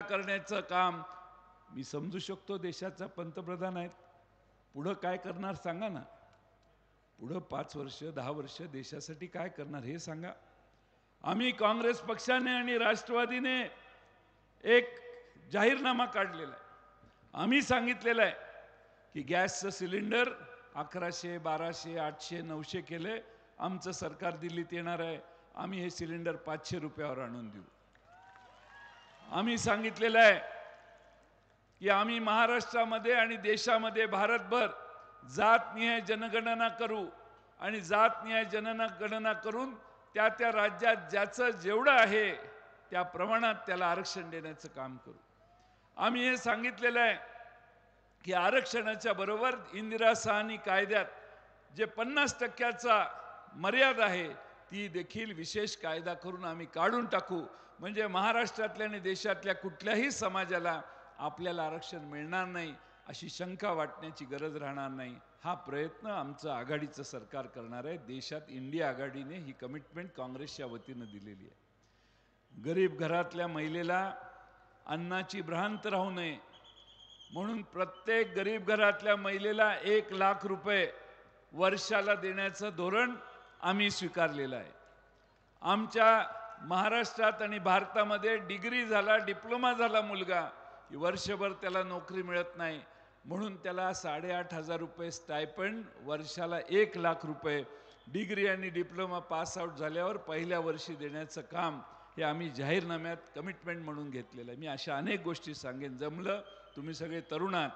करण्याचं काम मी समजू शकतो. देशाचा पंतप्रधान आहेत, पुढं काय करणार सांगा ना. पुढं 5 वर्ष 10 वर्ष देशासाठी काय करणार हे सांगा. आम्ही काँग्रेस पक्षाने आणि राष्ट्रवादीने एक जाहीरनामा काढलेला आहे. आम्ही सांगितलेलं आहे की गॅसचं सिलेंडर 1100, 1200, 800, 900 केले. आमचं सरकार दिल्लीत येणार आहे, आम्ही हे सिलेंडर 500 रुपयावर आणून देऊ. आम्ही सांगितलेलं आहे की आम्ही महाराष्ट्रामध्ये आणि देशामध्ये भारतभर जातनिहाय जनगणना करू आणि जातनिहाय जनगणना करून त्या त्या राज्यात ज्याचं जेवढं आहे त्या प्रमाणात त्याला आरक्षण देण्याचं काम करू. आम्ही हे सांगितलेलं आहे की आरक्षणाच्या बरोबर इंदिरा साहनी कायद्यात जे 50% मर्यादा आहे ती देखील विशेष कायदा करून आम्ही काढून टाकू. म्हणजे महाराष्ट्रातल्या आणि देशातल्या कुठल्याही समाजाला आपल्याला आरक्षण मिळणार नाही अशी शंका वाटण्याची गरज राहणार नाही. हा प्रयत्न आमचं आघाडीचं सरकार करणार आहे. देशात इंडिया आघाडीने ही कमिटमेंट काँग्रेसच्या वतीनं दिलेली आहे. गरीब घरातल्या महिलेला अन्नाची भ्रांत राहू नये म्हणून प्रत्येक गरीब घरातल्या महिलेला 1 लाख रुपये वर्षाला देण्याचं धोरण आम्ही स्वीकारलेलं आहे. आमच्या महाराष्ट्रात आणि भारतामध्ये डिग्री झाला, डिप्लोमा झाला मुलगा की वर्षभर त्याला नोकरी मिळत नाही, म्हणून त्याला 8,500 रुपये स्टायपंड, वर्षाला 1 लाख रुपये डिग्री आणि डिप्लोमा पास आउट झाल्यावर पहिल्या वर्षी देण्याचं काम हे आम्ही जाहीरनाम्यात कमिटमेंट म्हणून घेतलेलं आहे. मी अशा अनेक गोष्टी सांगेन. जमलं तुम्ही सगळे तरुणात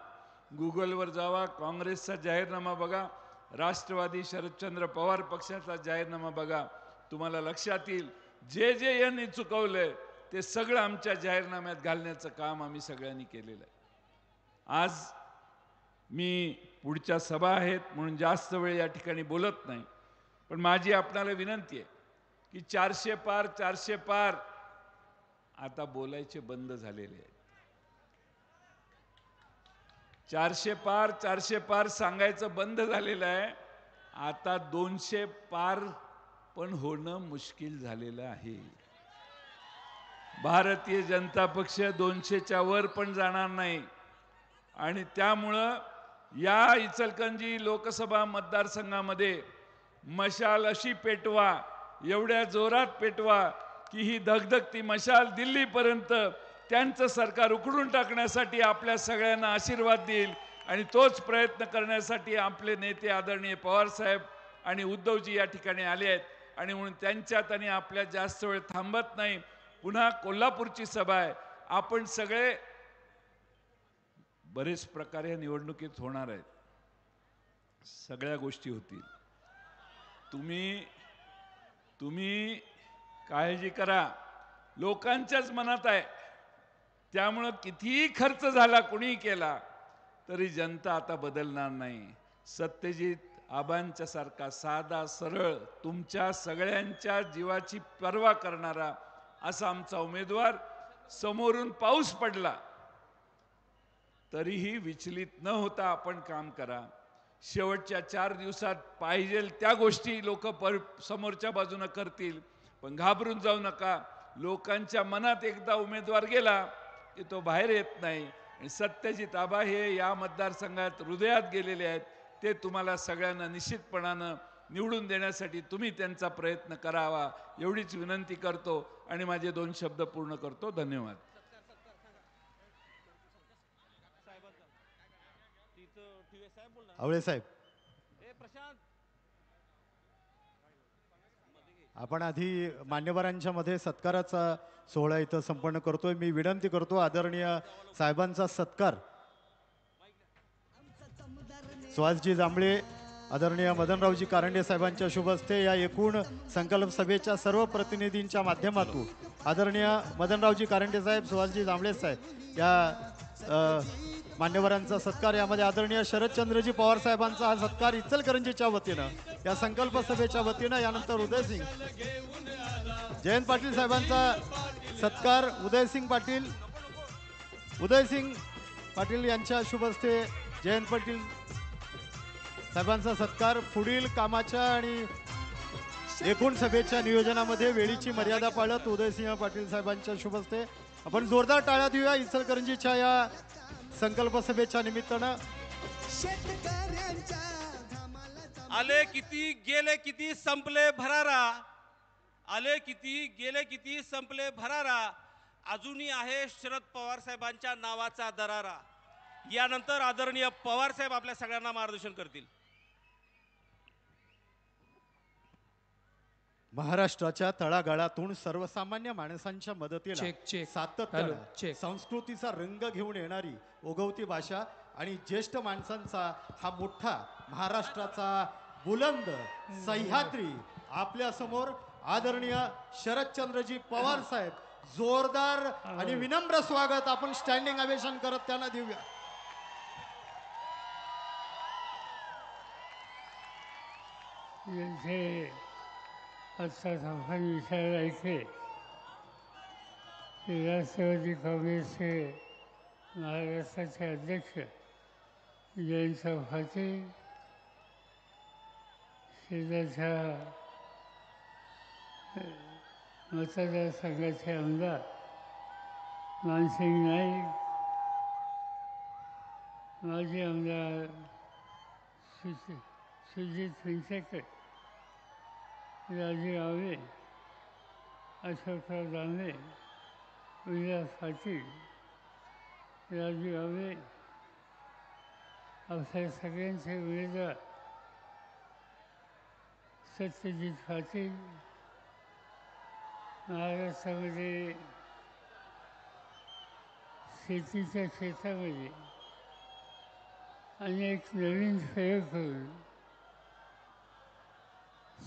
गुगलवर जावा, काँग्रेसचा जाहीरनामा बघा, राष्ट्रवादी शरदचंद्र पवार पक्षाचा जाहीरनामा बघा, तुम्हाला लक्षात येईल जे जे यांनी चुकवलंय ते सगळं आमच्या जाहीरनाम्यात घालण्याचं काम आम्ही सगळ्यांनी केलेलं आहे. आज मी पुढच्या सभा आहेत म्हणून जास्त वेळ या ठिकाणी बोलत नाही, पण माझी आपणाला विनंती आहे की 400 पार 400 पार आता बोलायचे बंद झालेले आहेत. 400 पार 400 पार सांगायचं बंद झालेलं आहे. आता 200 पार पण होणं मुश्किल झालेलं आहे. भारतीय जनता पक्ष 200च्या वर पण जाणार नाही आणि त्यामुळं या इचलकरंजी लोकसभा मतदारसंघामध्ये मशाल अशी पेटवा, एवढ्या जोरात पेटवा की ही धगधगती मशाल दिल्लीपर्यंत त्यांचं सरकार उखडून टाकण्यासाठी आपल्या सगळ्यांना आशीर्वाद देईल. आणि तोच प्रयत्न करण्यासाठी आपले नेते आदरणीय पवारसाहेब आणि उद्धवजी या ठिकाणी आले आहेत आणि म्हणून त्यांच्यात आणि आपल्या जास्त वेळ थांबत नाही. पुन्हा कोल्हापूरची सभा आहे. आपण सगळे बरेच प्रकारे निवडणुकीत होणार आहेत, सगळ्या गोष्टी होतील. तुम्ही काळजी करा, लोकांच्याच मनात आहे. त्यामुळं कितीही खर्च झाला कुणी केला तरी जनता आता बदलणार नाही. सत्यजित आबांच्या सारखा साधा सरळ तुमच्या सगळ्यांच्या जीवाची पर्वा करणारा असा आमचा उमेदवार, समोरून पाऊस पडला तरीही विचलित न होता आपण काम करा. शेवटच्या 4 दिवसात पाहिजे त्या गोष्टी लोक समोरच्या बाजूने करतील, पण घाबरून जाऊ नका. लोकांच्या मनात एकदा उमेदवार गेला की तो बाहेर येत नाही. आणि सत्यजित आबा हे या मतदारसंघात हृदयात गेलेले आहेत. ते तुम्हाला सगळ्यांना निश्चितपणानं निवडून देण्यासाठी तुम्ही त्यांचा प्रयत्न करावा एवढीच विनंती करतो आणि माझे 2 शब्द पूर्ण करतो. धन्यवाद. आवळे साहेब, आपण आधी मान्यवरांच्या मध्ये सत्काराचा सोहळा इथं संपन्न करतोय. मी विनंती करतो आदरणीय साहेबांचा सत्कार सुहासजी जांभळे, आदरणीय मदनरावजी कारंडे साहेबांच्या शुभ हस्ते या एकूण संकल्प सभेच्या सर्व प्रतिनिधींच्या माध्यमातून आदरणीय मदनरावजी कारंडे साहेब, सुहासजी जांभळे साहेब या मान्यवरांचा सत्कार, यामध्ये आदरणीय शरदचंद्रजी पवार साहेबांचा हा सत्कार इचलकरंजीच्या वतीनं या संकल्प सभेच्या वतीनं, यानंतर उदयसिंग जयंत पाटील साहेबांचा सत्कार, उदयसिंग पाटील यांच्या शुभ हस्ते जयंत पाटील साहेबांचा सत्कार. पुढील कामाच्या आणि एकूण सभेच्या नियोजनामध्ये वेळीची मर्यादा पाळत उदयसिंह पाटील साहेबांच्या शुभ हस्ते आपण जोरदार टाळ्या देऊया इचलकरंजीच्या या संकल्प सभेच्या निमित्तानं. आले किती गेले किती संपले भरारा, आले किती गेले किती संपले भरारा, अजूनही आहे शरद पवार साहेबांच्या नावाचा दरारा. यानंतर आदरणीय पवार साहेब आपल्या सगळ्यांना मार्गदर्शन करतील. महाराष्ट्राच्या तळागाळातून सर्वसामान्य माणसांच्या मदतीला चेक. हॅलो, सातत्यानं चेक. संस्कृतीचा रंग घेऊन येणारी ओघवती भाषा आणि ज्येष्ठ माणसांचा हा मोठा महाराष्ट्राचा बुलंद सह्याद्री आपल्या समोर आदरणीय शरदचंद्रजी पवार साहेब. जोरदार आणि विनम्र स्वागत आपण स्टँडिंग अवेशन करत त्यांना देऊया. यांचे आजचा संवाद विचारायचे की राष्ट्रवादी काँग्रेसचे महाराष्ट्राचे अध्यक्ष जयंत पाटील, शेजारच्या मतदारसंघाचे आमदार मानसिंग नाईक, माजी आमदार सुजित फणसेकर, राजू आवळे, अशोकराव दानवे, विलास पाटील, राजू आवळे, आपल्या सगळ्यांचे उमेदवार सत्यजित पाटील. महाराष्ट्रामध्ये शेतीच्या क्षेत्रामध्ये अनेक नवीन प्रयोग करून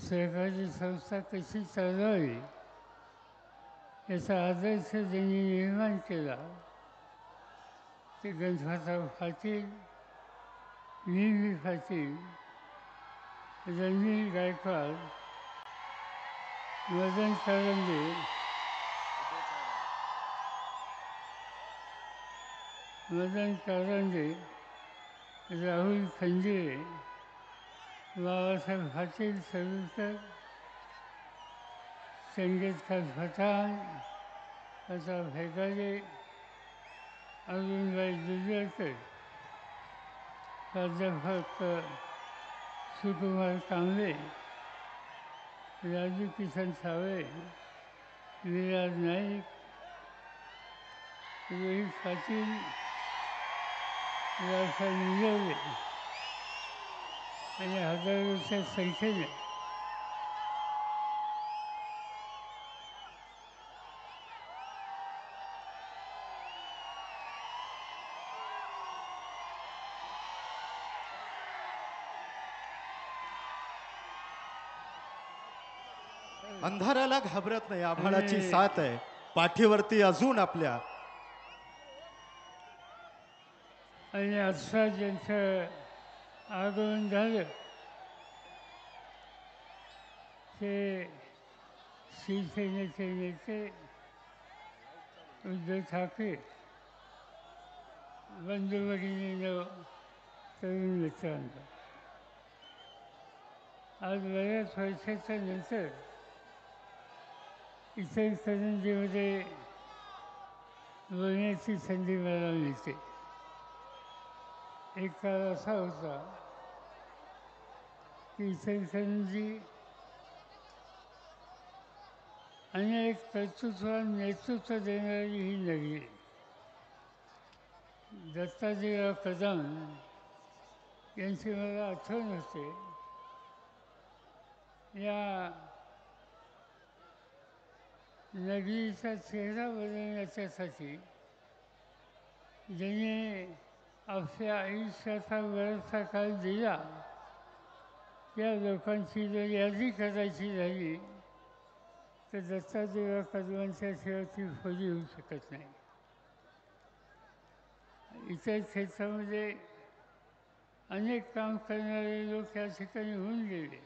सहकारी संस्था कशी चालवावी याचा आदर्श त्यांनी निर्माण केला. ते गणपतराव पाटील, व्ही पाटील, रणवीर गायकवाड, मदन कारंजे, राहुल खंजिरे, बाबासाहेब पाटील सलुकर, संगीतकार पठाण, प्रताप हेगारे, अरुणभाई दुधळकर, प्राध्यापक सुकुमार कांबळे, राजू किसन सावळे, विराज नाईक, रोहित पाटील, रावसाहेब निलवले आणि हजारोच्या संख्येने अंधाराला घाबरत नाही, आभाळाची साथ आहे पाठीवरती अजून आपल्या. आणि आजचा ज्यांचं आगमन झालं ते शिवसेनेचे नेते उद्धव ठाकरे, बंधू भगिनींनो, तरुण मित्रांनो, आज बऱ्याच वर्षाच्या नंतर इचलकरंजीमध्ये बोलण्याची संधी मला मिळते. एक काळ असा होता की इचलकरंजी अनेक कर्तृत्वान नेतृत्व देणारी ही नगरी. दत्ताजीराव कदम यांची मला आठवण होते. या नगरीचा चेहरा बदलण्याच्यासाठी ज्यांनी आपल्या आयुष्याचा बराचसा काळ दिला, या लोकांची जर यादी करायची झाली तर दत्ताजीराव कदमांच्या शिवाय ती खोली होऊ शकत नाही. इतर क्षेत्रामध्ये अनेक काम करणारे लोक या ठिकाणी होऊन गेले.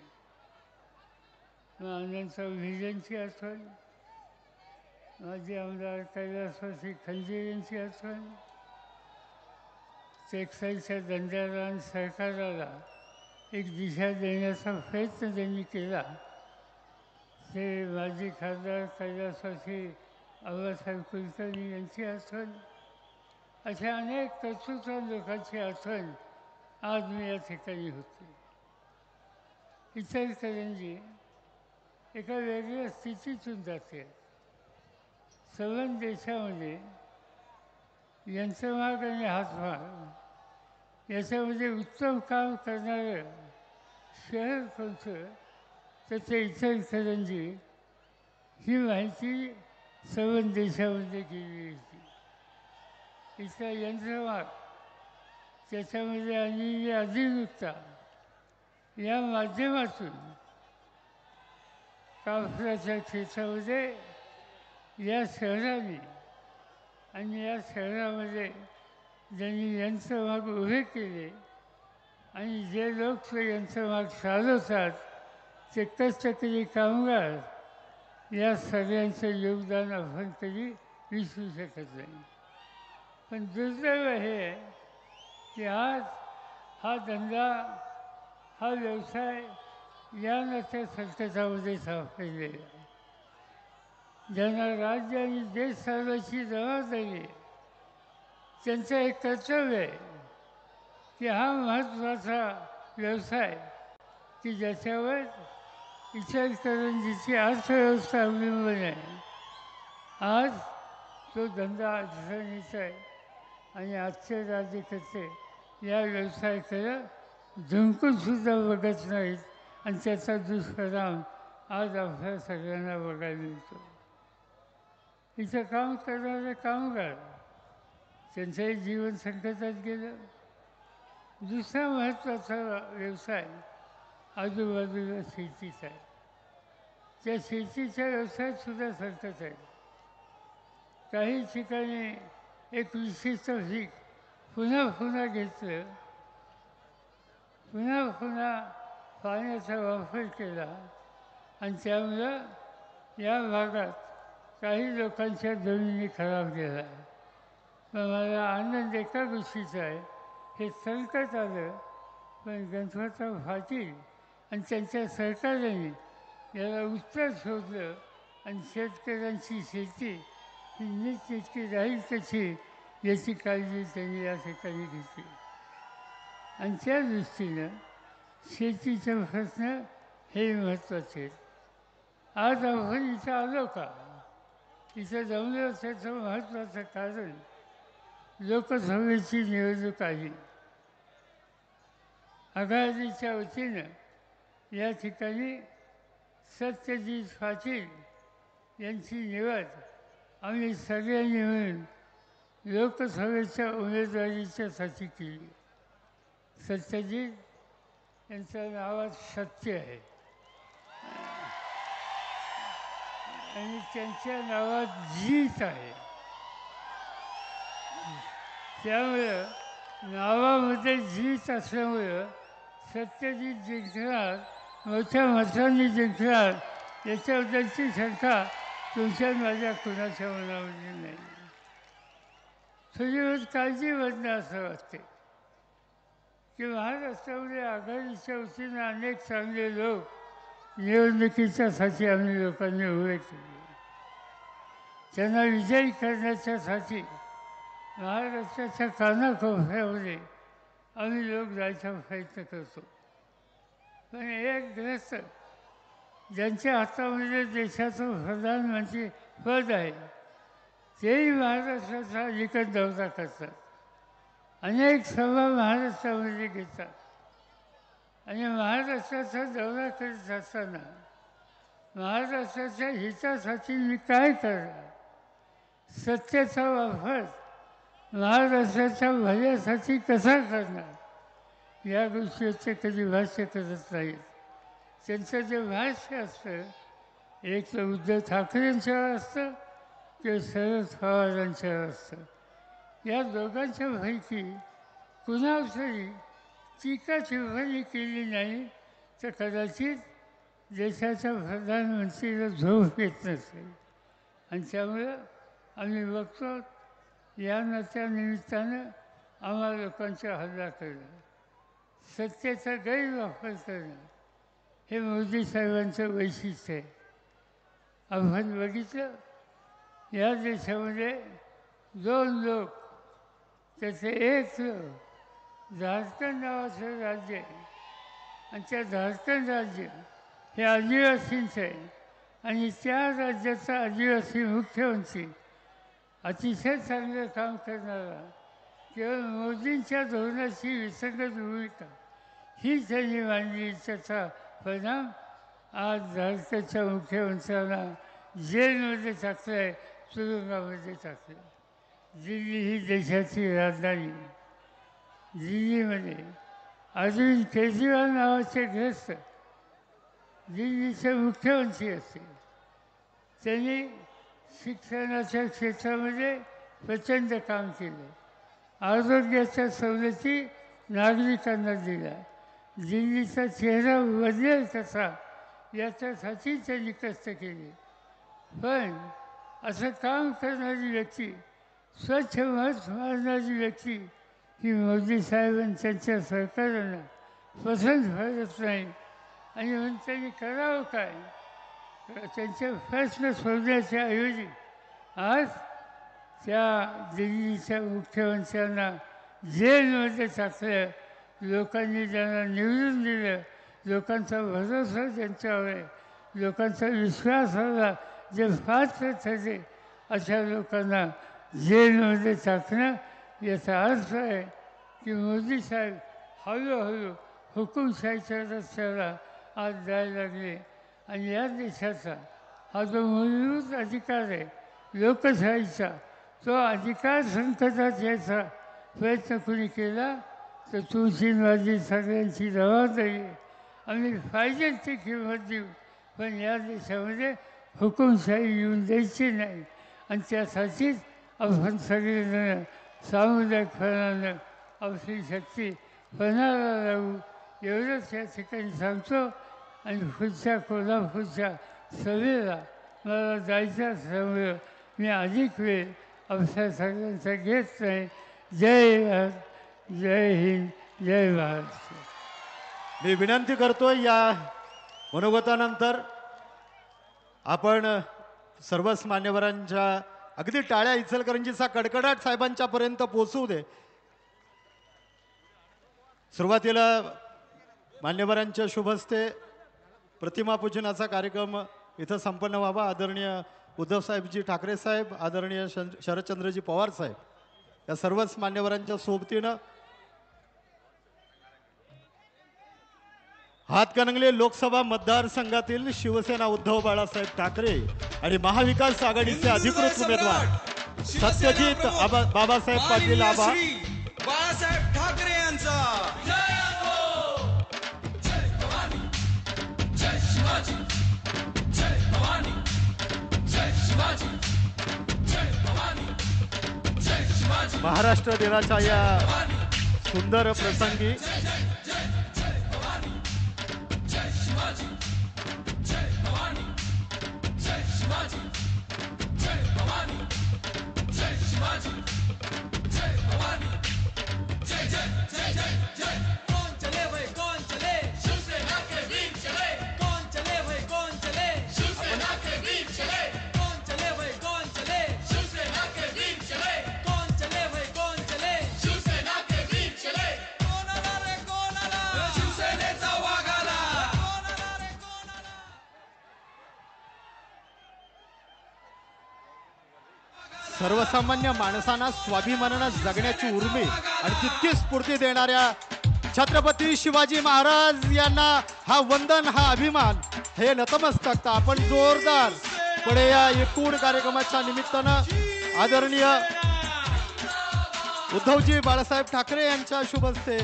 आनंद चौधरींची आठवण, माजी आमदार कैलासवासी खंजीर यांची आठवण, टेक्सटाईलच्या धंद्याला आणि सरकाराला एक दिशा देण्याचा प्रयत्न त्यांनी केला. ते माजी खासदार कैलासवासी आबासाहेब कुलकर्णी यांची आठवण, अशा अनेक तत्वज्ञ लोकांची आठवण आज मी या ठिकाणी होते. इचलकरंजी एका वेगळ्या स्थितीतून जाते. संबंध देशामध्ये यंत्रमाग आणि हातमाग याच्यामध्ये उत्तम काम करणारं शहर कोणतं, तर ते इचलकरंजी ही माहिती संबंध देशामध्ये गेली होती. इथला यंत्रमाग, त्याच्यामध्ये आणि अधिकृतता या माध्यमातून कापसाच्या क्षेत्रामध्ये या शहराने आणि या शहरामध्ये ज्यांनी यंत्रमाग उभे केले आणि जे लोक ते यंत्रमाग चालवतात ते कष्टकरी कामगार, या सगळ्यांचं योगदान आपण कधी विसरू शकत नाही. पण दुर्दैव हे आहे की आज हा धंदा, हा व्यवसाय या नात्या संकटामध्ये सापडलेला आहे. ज्यांना राज्य आणि देश चालवायची जबाबदारी आहे, त्यांचं एक कर्तव्य आहे की हा महत्त्वाचा व्यवसाय की ज्याच्यावर इचलकरंजीची अर्थव्यवस्था अवलंबून आहे, आज तो धंदा अडचणीचा आहे. आणि आजचे राज्यकर्ते या व्यवसायाकडे झुंकूनसुद्धा बघत नाहीत आणि त्याचा दुष्परिणाम आज आपल्या सगळ्यांना बघायला मिळतो. इथं काम करणारे कामगार, त्यांचंही जीवन संकटात गेलं. दुसरा महत्त्वाचा व्यवसाय आजूबाजूला शेतीचा आहे. त्या शेतीच्या व्यवसायातसुद्धा संकट आहे. काही ठिकाणी एक विशिष्ट पीक पुन्हा पुन्हा घेतलं, पुन्हा पुन्हा पाण्याचा वापर केला आणि त्यामुळं या भागात काही लोकांच्या जमिनी खराब गेल्या. पण मला आनंद एका गोष्टीचा आहे, हे संकट आलं पण गणपतराव पाटील आणि त्यांच्या सरकारने याला उत्तर शोधलं आणि शेतकऱ्यांची शेती ही नीटनेटकी राहील कशी याची काळजी त्यांनी या ठिकाणी घेतली. आणि त्या दृष्टीनं शेतीचे प्रश्न हे महत्त्वाचे आहेत. आज आपण इथं आलो का, इथं जमलं त्याचं महत्त्वाचं कारण लोकसभेची निवडणूक आहे. आघाडीच्या वतीनं या ठिकाणी सत्यजित पाटील यांची निवड आम्ही सगळ्यांनी मिळून लोकसभेच्या उमेदवारीच्यासाठी केली. सत्यजित यांच्या नावात सत्य आहे आणि त्यांच्या नावात जीत आहे. त्यामुळं नावामध्ये जीत असल्यामुळं सत्यजित जिंकणार, मोठ्या मतांनी जिंकणार याच्याबद्दलची शंका तुमच्या माझ्या कुणाच्या मनामध्ये नाही. थोडी काळजीमधनं असं वाटते की महाराष्ट्रामध्ये आघाडीच्या वतीनं अनेक चांगले लोक निवडणुकीच्यासाठी आम्ही लोकांनी उभे केले. त्यांना विजयी करण्याच्यासाठी महाराष्ट्राच्या कानाकोपऱ्यामध्ये आम्ही लोक जायचा प्रयत्न करतो. पण एक ग्रस्त ज्यांच्या हातामध्ये देशाचं प्रधानमंत्री पद आहे, तेही महाराष्ट्राचा अलीकड दौरा करतात. अनेक सभा महाराष्ट्रामध्ये घेतात आणि महाराष्ट्राचा दौरा करत असताना महाराष्ट्राच्या हितासाठी मी काय करणार, सत्तेचा वापर महाराष्ट्राच्या भल्यासाठी कसा करणार, या गोष्टीचे कधी भाष्य करत नाहीत. त्यांचं जे भाष्य असतं एक तर उद्धव ठाकरेंच्यावर असतं किंवा शरद पवारांच्यावर असतं. या दोघांच्यापैकी कुणावरही टीका टिप्पणी केली नाही तर कदाचित देशाच्या प्रधानमंत्रीला झोप येत नसेल. आणि त्यामुळं आम्ही बघतो या नात्यानिमित्तानं आम्हा लोकांचा हल्ला करणं, सत्तेचा गैरवापर करणं हे मोदी साहेबांचं वैशिष्ट्य आहे. आपण बघितलं या देशामध्ये 2 लोक, त्याचे एक झारखंड नावाचं राज्य आहे आणि त्या झारखंड राज्य हे आदिवासींचं आहे आणि त्या राज्याचा आदिवासी मुख्यमंत्री अतिशय चांगलं काम करणारा, केवळ मोदींच्या धोरणाची विसंगत भूमिका ही त्यांनी मांडली, त्याचा परिणाम आज झारखंडच्या मुख्यमंत्र्यांना जेलमध्ये टाकलं आहे, तुरुंगामध्ये टाकलं आहे. दिल्ली ही देशाची राजधानी. दिल्लीमध्ये अरविंद केजरीवाल नावाचे ग्रस्त दिल्लीचे मुख्यमंत्री असतील. त्यांनी शिक्षणाच्या क्षेत्रामध्ये प्रचंड काम केलं. आरोग्याच्या सवलती नागरिकांना दिल्या. दिल्लीचा चेहरा बदलेल कसा याच्यासाठी त्यांनी कष्ट केले. पण असं काम करणारी व्यक्ती, स्वच्छ मत मारणारी व्यक्ती ही मोदी साहेबांनी त्यांच्या सरकारांना पसंत पडत नाही आणि म्हणून त्यांनी करावं काय. त्यांचे प्रश्न सोडण्याच्या ऐवजी आज त्या दिल्लीच्या मुख्यमंत्र्यांना जेलमध्ये टाकलं. लोकांनी त्यांना निवडून दिलं. लोकांचा भरोसा त्यांच्यावर आहे. लोकांचा विश्वासाला जे पात्र ठरले अशा लोकांना जेलमध्ये टाकणं याचा अर्थ आहे की मोदी साहेब हळूहळू हुकुमशाहीच्या रस्त्याला आज जायला लागले आणि या देशाचा हा जो मूलभूत अधिकार आहे लोकशाहीचा, तो अधिकार संकटात यायचा प्रयत्न कोणी केला तर तुळशीवादी सगळ्यांची जबाबदारी आहे. आम्ही पाहिजे ती किंमत देऊ, पण या देशामध्ये हुकुमशाही येऊन द्यायची नाही आणि त्यासाठीच आपण सगळेजण सामुदायिकपणानं आपली शक्ती पणाला लावू एवढंच या ठिकाणी सांगतो. आणि पुढच्या कोल्हापूरच्या सभेला मला जायचं असल्यामुळं मी अधिक वेळ आपल्या सगळ्यांचा घेत नाही. जय भारत, जय हिंद, जय महाराष्ट्र. मी विनंती करतो या मनोगतानंतर आपण सर्वच मान्यवरांच्या अगदी टाळ्या इचलकरंजीचा कडकडाट साहेबांच्या पर्यंत पोहोचवू दे. सुरुवातीला मान्यवरांच्या शुभ हस्ते प्रतिमा पूजनाचा कार्यक्रम इथं संपन्न व्हावा. आदरणीय उद्धवसाहेबजी ठाकरे साहेब, आदरणीय शरदचंद्रजी पवार साहेब या सर्वच मान्यवरांच्या सोबतीनं हातकणंगले लोकसभा मतदारसंघातील शिवसेना उद्धव बाळासाहेब ठाकरे आणि महाविकास आघाडीचे अधिकृत उमेदवार सत्यजित बाबासाहेब पाटील आबा बाळासाहेब ठाकरे यांचा महाराष्ट्र दिनाच्या या सुंदर प्रसंगी सर्वसामान्य माणसांना स्वाभिमानानं जगण्याची उर्मी आणि तितकी स्फूर्ती देणाऱ्या छत्रपती शिवाजी महाराज यांना हा वंदन, हा अभिमान, हे नतमस्तक. आपण जोरदार पुढे या एकूण कार्यक्रमाच्या निमित्तानं आदरणीय उद्धवजी बाळासाहेब ठाकरे यांच्या शुभ हस्ते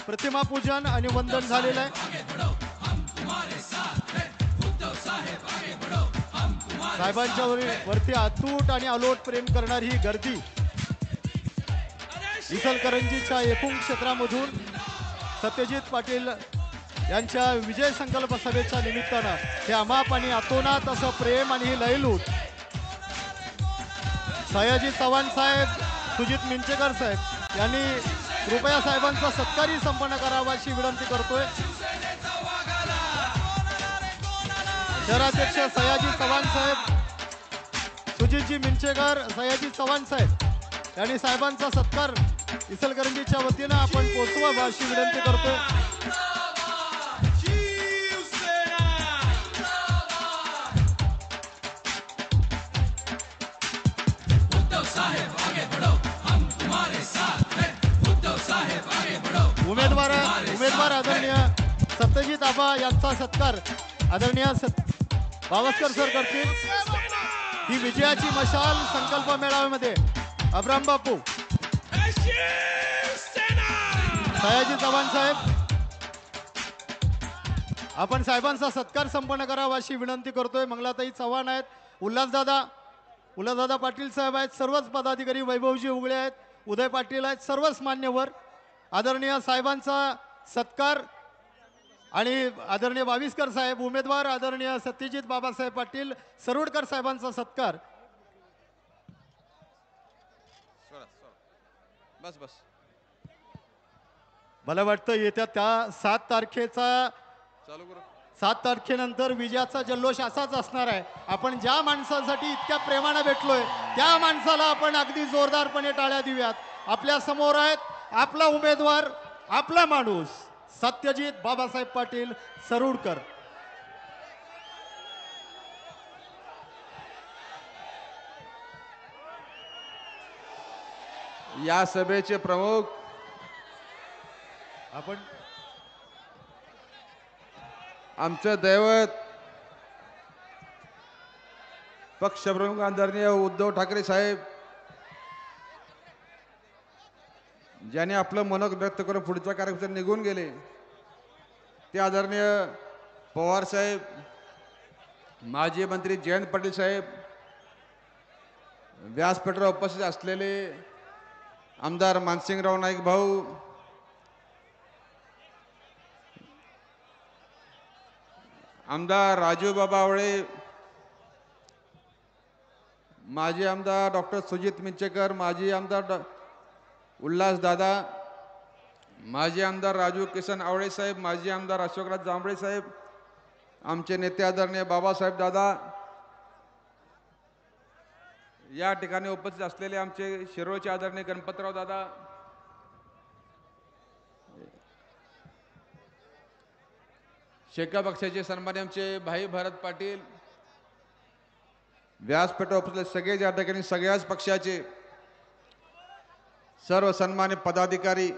प्रतिमा पूजन आणि वंदन झालेलं आहे. साहेबांच्या वरती अतूट आणि अलोट प्रेम करणारी ही गर्दी इचलकरंजीच्या एकूण क्षेत्रामधून सत्यजित पाटील यांच्या विजय संकल्प सभेच्या निमित्तानं हे अमाप आणि अतोनात असं प्रेम आणि ही लयलूट सयाजी चव्हाण साहेब, सुजित मिंचेकर साहेब यांनी कृपया साहेबांचा सत्कारही संपन्न करावा अशी विनंती करतोय. शहराध्यक्ष सयाजी चव्हाण साहेब, सुजितजी मिंचेकर, सयाजी चव्हाण साहेब यांनी साहेबांचा सत्कार इचलकरंजीच्या वतीनं आपण पोचवावा अशी विनंती करतोय. उमेदवार आदरणीय सत्यजित आबा यांचा सत्कार आदरणीय बावस्कर सर करतील. ही विजयाची मशाल संकल्प मेळाव्यामध्ये अब्राम बापू, सयाजी चव्हाण साहेब, आपण साहेबांचा सत्कार संपन्न करावा अशी विनंती करतोय. मंगलाताई चव्हाण आहेत, उल्हासदादा पाटील साहेब आहेत, सर्वच पदाधिकारी, वैभवजी उगळे आहेत, उदय पाटील आहेत, सर्वच मान्यवर. आदरणीय साहेबांचा सत्कार आणि आदरणीय बाविस्कर साहेब, उमेदवार आदरणीय सत्यजित बाबासाहेब पाटील सरोडकर साहेबांचा सत्कार. बस बस. मला वाटतं येत्या त्या 7 चालू करू. 7 तारखेनंतर विजयाचा जल्लोष असाच असणार आहे. आपण ज्या माणसासाठी इतक्या प्रेमाने भेटलोय त्या माणसाला आपण अगदी जोरदारपणे टाळ्या देऊयात. आपल्या समोर आहेत आपला उमेदवार, आपला माणूस सत्यजित बाबासाहेब पाटील सरोडकर. या सभेचे प्रमुख आपण आमचं दैवत पक्षप्रमुख आदरणीय उद्धव ठाकरे साहेब, ज्याने आपलं मनोगत व्यक्त करून पुढच्या कार्यक्रमात निघून गेले, ते आदरणीय पवार साहेब, माजी मंत्री जयंत पाटील साहेब, व्यासपीठावर उपस्थित असलेले आमदार मानसिंगराव नाईक भाऊ, आमदार राजू बाबा आवळे, माजी आमदार डॉक्टर सुजित मिंचेकर, माजी आमदार उल्हास दादा, माजी आमदार राजू किसन आवळे साहेब, माजी आमदार अशोकराज जांभळे साहेब, आमचे नेते आदरणीय बाबासाहेब दादा, या ठिकाणी उपस्थित असलेले आमचे शिरोळचे आदरणीय गणपतराव दादा, शेका पक्षाचे सन्मान्य आमचे भाई भारत पाटील, व्यासपीठावर उपस्थित सगळे या ठिकाणी सगळ्याच पक्षाचे सर्व सन्मान्य पदाधिकारी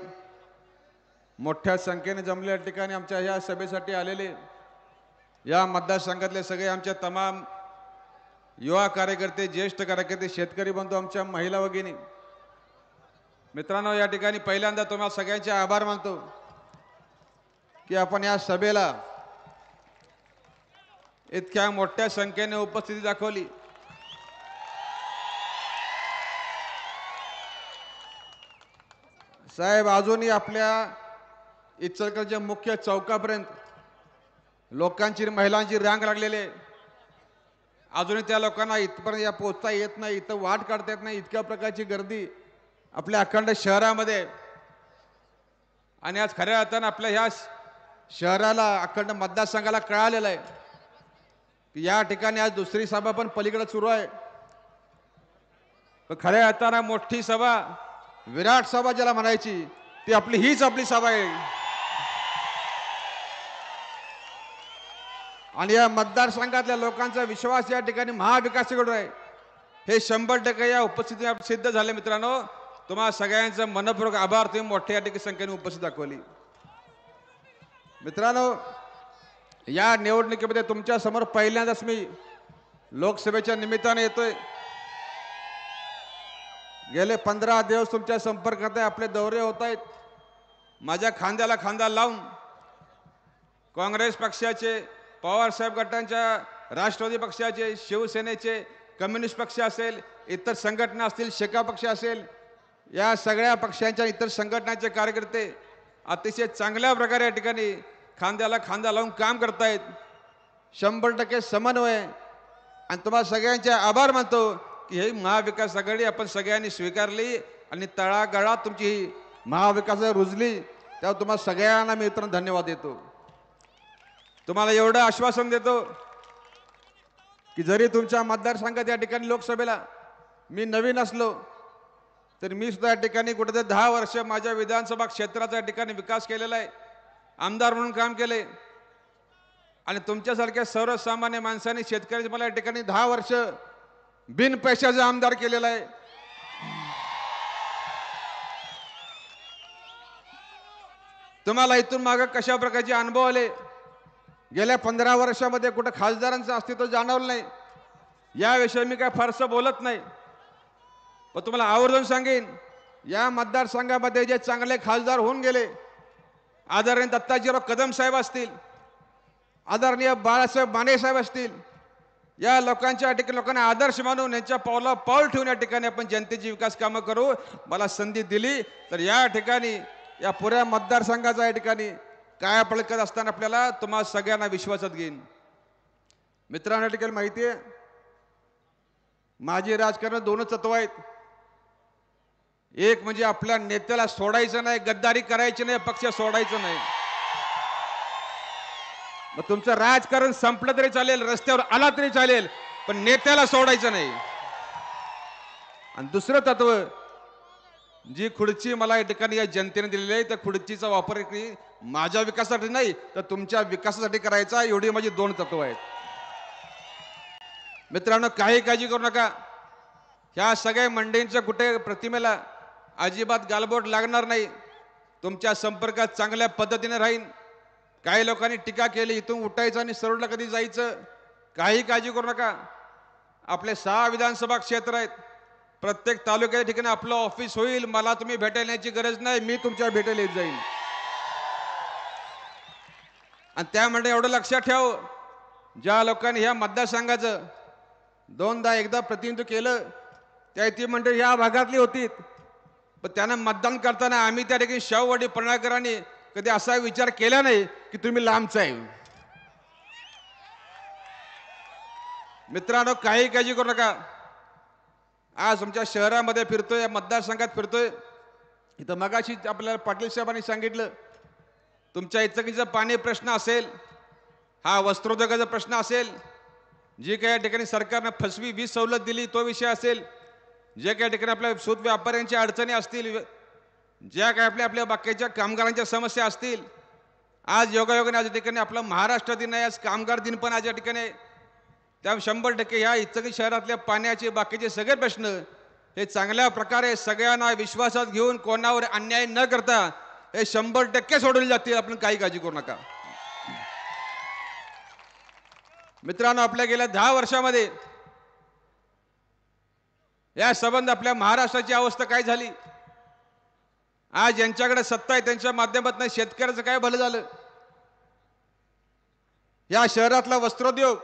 मोठ्या संख्येने जमले या ठिकाणी आमच्या या सभेसाठी आलेले, या मतदारसंघातले सगळे आमच्या तमाम युवा कार्यकर्ते, ज्येष्ठ कार्यकर्ते, शेतकरी बंधू, आमच्या महिला भगिनी, मित्रांनो, या ठिकाणी पहिल्यांदा तुम्हाला सगळ्यांचे आभार मानतो की आपण या सभेला इतक्या मोठ्या संख्येने उपस्थिती दाखवली. साहेब, अजूनही आपल्या इचलकरंजीच्या मुख्य चौकापर्यंत लोकांची, महिलांची रांग लागलेली आहे. अजूनही त्या लोकांना इथपर्यंत या पोहोचता येत नाही, इथं वाट काढता येत नाही, इतक्या प्रकारची गर्दी आपल्या अखंड शहरामध्ये. आणि आज खऱ्या अर्थानं आपल्या ह्या शहराला, अखंड मतदारसंघाला कळालेलं आहे की या ठिकाणी आज दुसरी सभा पण पलीकडे सुरू आहे. खऱ्या अर्थानं मोठी सभा, विराट सभा ज्याला म्हणायची, ती हीच आपली सभा आहे. आणि या मतदारसंघातल्या लोकांचा विश्वास या ठिकाणी महाविकासाकडे आहे, हे 100% या उपस्थिती सिद्ध झाले. मित्रांनो, तुम्हाला सगळ्यांचं मनपूर्वक आभार, तुम्ही मोठ्या या ठिकाणी संख्येने उपस्थित दाखवली. मित्रांनो, या निवडणुकीमध्ये तुमच्या समोर पहिल्यांदाच मी लोकसभेच्या निमित्ताने येतोय. गेले 15 दिवस तुमच्या संपर्कात आहे, आपले दौरे होत आहेत. माझ्या खांद्याला खांदा लावून काँग्रेस पक्षाचे, पवार साहेब गटांच्या, राष्ट्रवादी पक्षाचे, शिवसेनेचे, कम्युनिस्ट पक्ष असेल, इतर संघटना असतील, शेका पक्ष असेल, या सगळ्या पक्षांच्या, इतर संघटनांचे कार्यकर्ते अतिशय चांगल्या प्रकारे या ठिकाणी खांद्याला खांदा लावून काम करतायत. 100% समन्वय. आणि तुम्हाला सगळ्यांचे आभार मानतो की ही महाविकास आघाडी आपण सगळ्यांनी स्वीकारली आणि तळागाळात तुमची ही महाविकास रुजली. त्यावर तुम्हाला सगळ्यांना मी मित्रांनो धन्यवाद देतो. तुम्हाला एवढं आश्वासन देतो की जरी तुमच्या मतदारसंघात या ठिकाणी लोकसभेला मी नवीन असलो तर मी सुद्धा या ठिकाणी कुठेतरी 10 वर्ष माझ्या विधानसभा क्षेत्राचा या ठिकाणी विकास केलेला आहे, आमदार म्हणून काम केले आणि तुमच्यासारख्या सर्वसामान्य माणसांनी शेतकऱ्यांचे मला या ठिकाणी 10 वर्ष बिन पैशाचा आमदार केलेला आहे. तुम्हाला इथून मागे कशा प्रकारचे अनुभव आले, गेल्या 15 वर्षामध्ये कुठं खासदारांचं अस्तित्व जाणवलं नाही, याविषयी मी काय फारसं बोलत नाही. पण तुम्हाला आवर्जून सांगेन, या मतदारसंघामध्ये जे चांगले खासदार होऊन गेले, आदरणीय दत्ताजीराव कदम साहेब असतील, आदरणीय बाळासाहेब माने साहेब असतील, या लोकांच्या ठिकाणी लोकांना आदर्श मानून यांच्या पावला पाऊल ठेवून या ठिकाणी आपण जनतेची विकास कामं करू. मला संधी दिली तर या ठिकाणी या पुऱ्या मतदारसंघाचा या ठिकाणी काय पळकत असताना आपल्याला तुम्हाला सगळ्यांना विश्वासात घेईन. मित्रांनो, या ठिकाणी माहिती आहे, माझी राजकारण 2 तत्व आहेत. एक म्हणजे आपल्या नेत्याला सोडायचं नाही, गद्दारी करायची नाही, पक्ष सोडायचं नाही. मग तुमचं राजकारण संपलं तरी चालेल, रस्त्यावर आला तरी चालेल, पण नेत्याला सोडायचं नाही. आणि दुसरं तत्व, जी खुर्ची मला या ठिकाणी या जनतेने दिलेली आहे, त्या खुर्चीचा वापर माझ्या विकासासाठी नाही तर तुमच्या विकासासाठी करायचा, एवढी माझी 2 तत्व आहेत. मित्रांनो, काही काळजी करू नका, ह्या सगळ्या मंडळींच्या कुठे प्रतिमेला अजिबात गालबोट लागणार नाही. तुमच्या संपर्कात चांगल्या पद्धतीने राहीन. काही लोकांनी टीका केली, इथून उठायचं आणि सरोडला कधी जायचं, काही काळजी करू नका. आपले 6 विधानसभा क्षेत्र आहेत, प्रत्येक तालुक्याच्या ठिकाणी आपलं ऑफिस होईल. मला तुम्ही भेटायला येण्याची गरज नाही, मी तुमच्या भेटायला येत जाईल. आणि त्यामुळे एवढं लक्षात ठेव, ज्या लोकांनी ह्या मतदारसंघाचं 2दा एकदा प्रतिनिधित्व केलं, त्या ती मंडळी ह्या भागातली होती, पण त्यांना मतदान करताना आम्ही त्या ठिकाणी शाहूवाडी पळणाकरांनी कधी असा विचार केला नाही की तुम्ही लांबचा आहे. मित्रांनो, काही काळजी करू नका. आज तुमच्या शहरामध्ये फिरतोय, मतदारसंघात फिरतोय, इथं मगाशी आपल्याला पाटील साहेबांनी सांगितलं, तुमच्या इचकीचा पाणी प्रश्न असेल, हा वस्त्रोद्योगाचा प्रश्न असेल, जी काही या ठिकाणी सरकारनं फसवी वीज सवलत दिली तो विषय असेल, जे काही ठिकाणी आपल्या सूत व्यापाऱ्यांच्या अडचणी असतील, ज्या काही आपल्या बाकीच्या कामगारांच्या समस्या असतील, आज योगायोगाने आज या ठिकाणी आपला महाराष्ट्र दिन आहे, आज कामगार दिन पण आज या ठिकाणी आहे. त्या 100% ह्या इचकी शहरातल्या पाण्याचे बाकीचे सगळे प्रश्न हे चांगल्या प्रकारे सगळ्यांना विश्वासात घेऊन कोणावर अन्याय न करता हे 100% सोडवले जातील. आपण काही काळजी करू नका. मित्रांनो, आपल्या गेल्या 10 वर्षामध्ये या संबंध आपल्या महाराष्ट्राची अवस्था काय झाली, आज ज्यांच्याकडे सत्ता आहे त्यांच्या माध्यमातून शेतकऱ्याचं काय भलं झालं. या शहरातला वस्त्रोद्योग,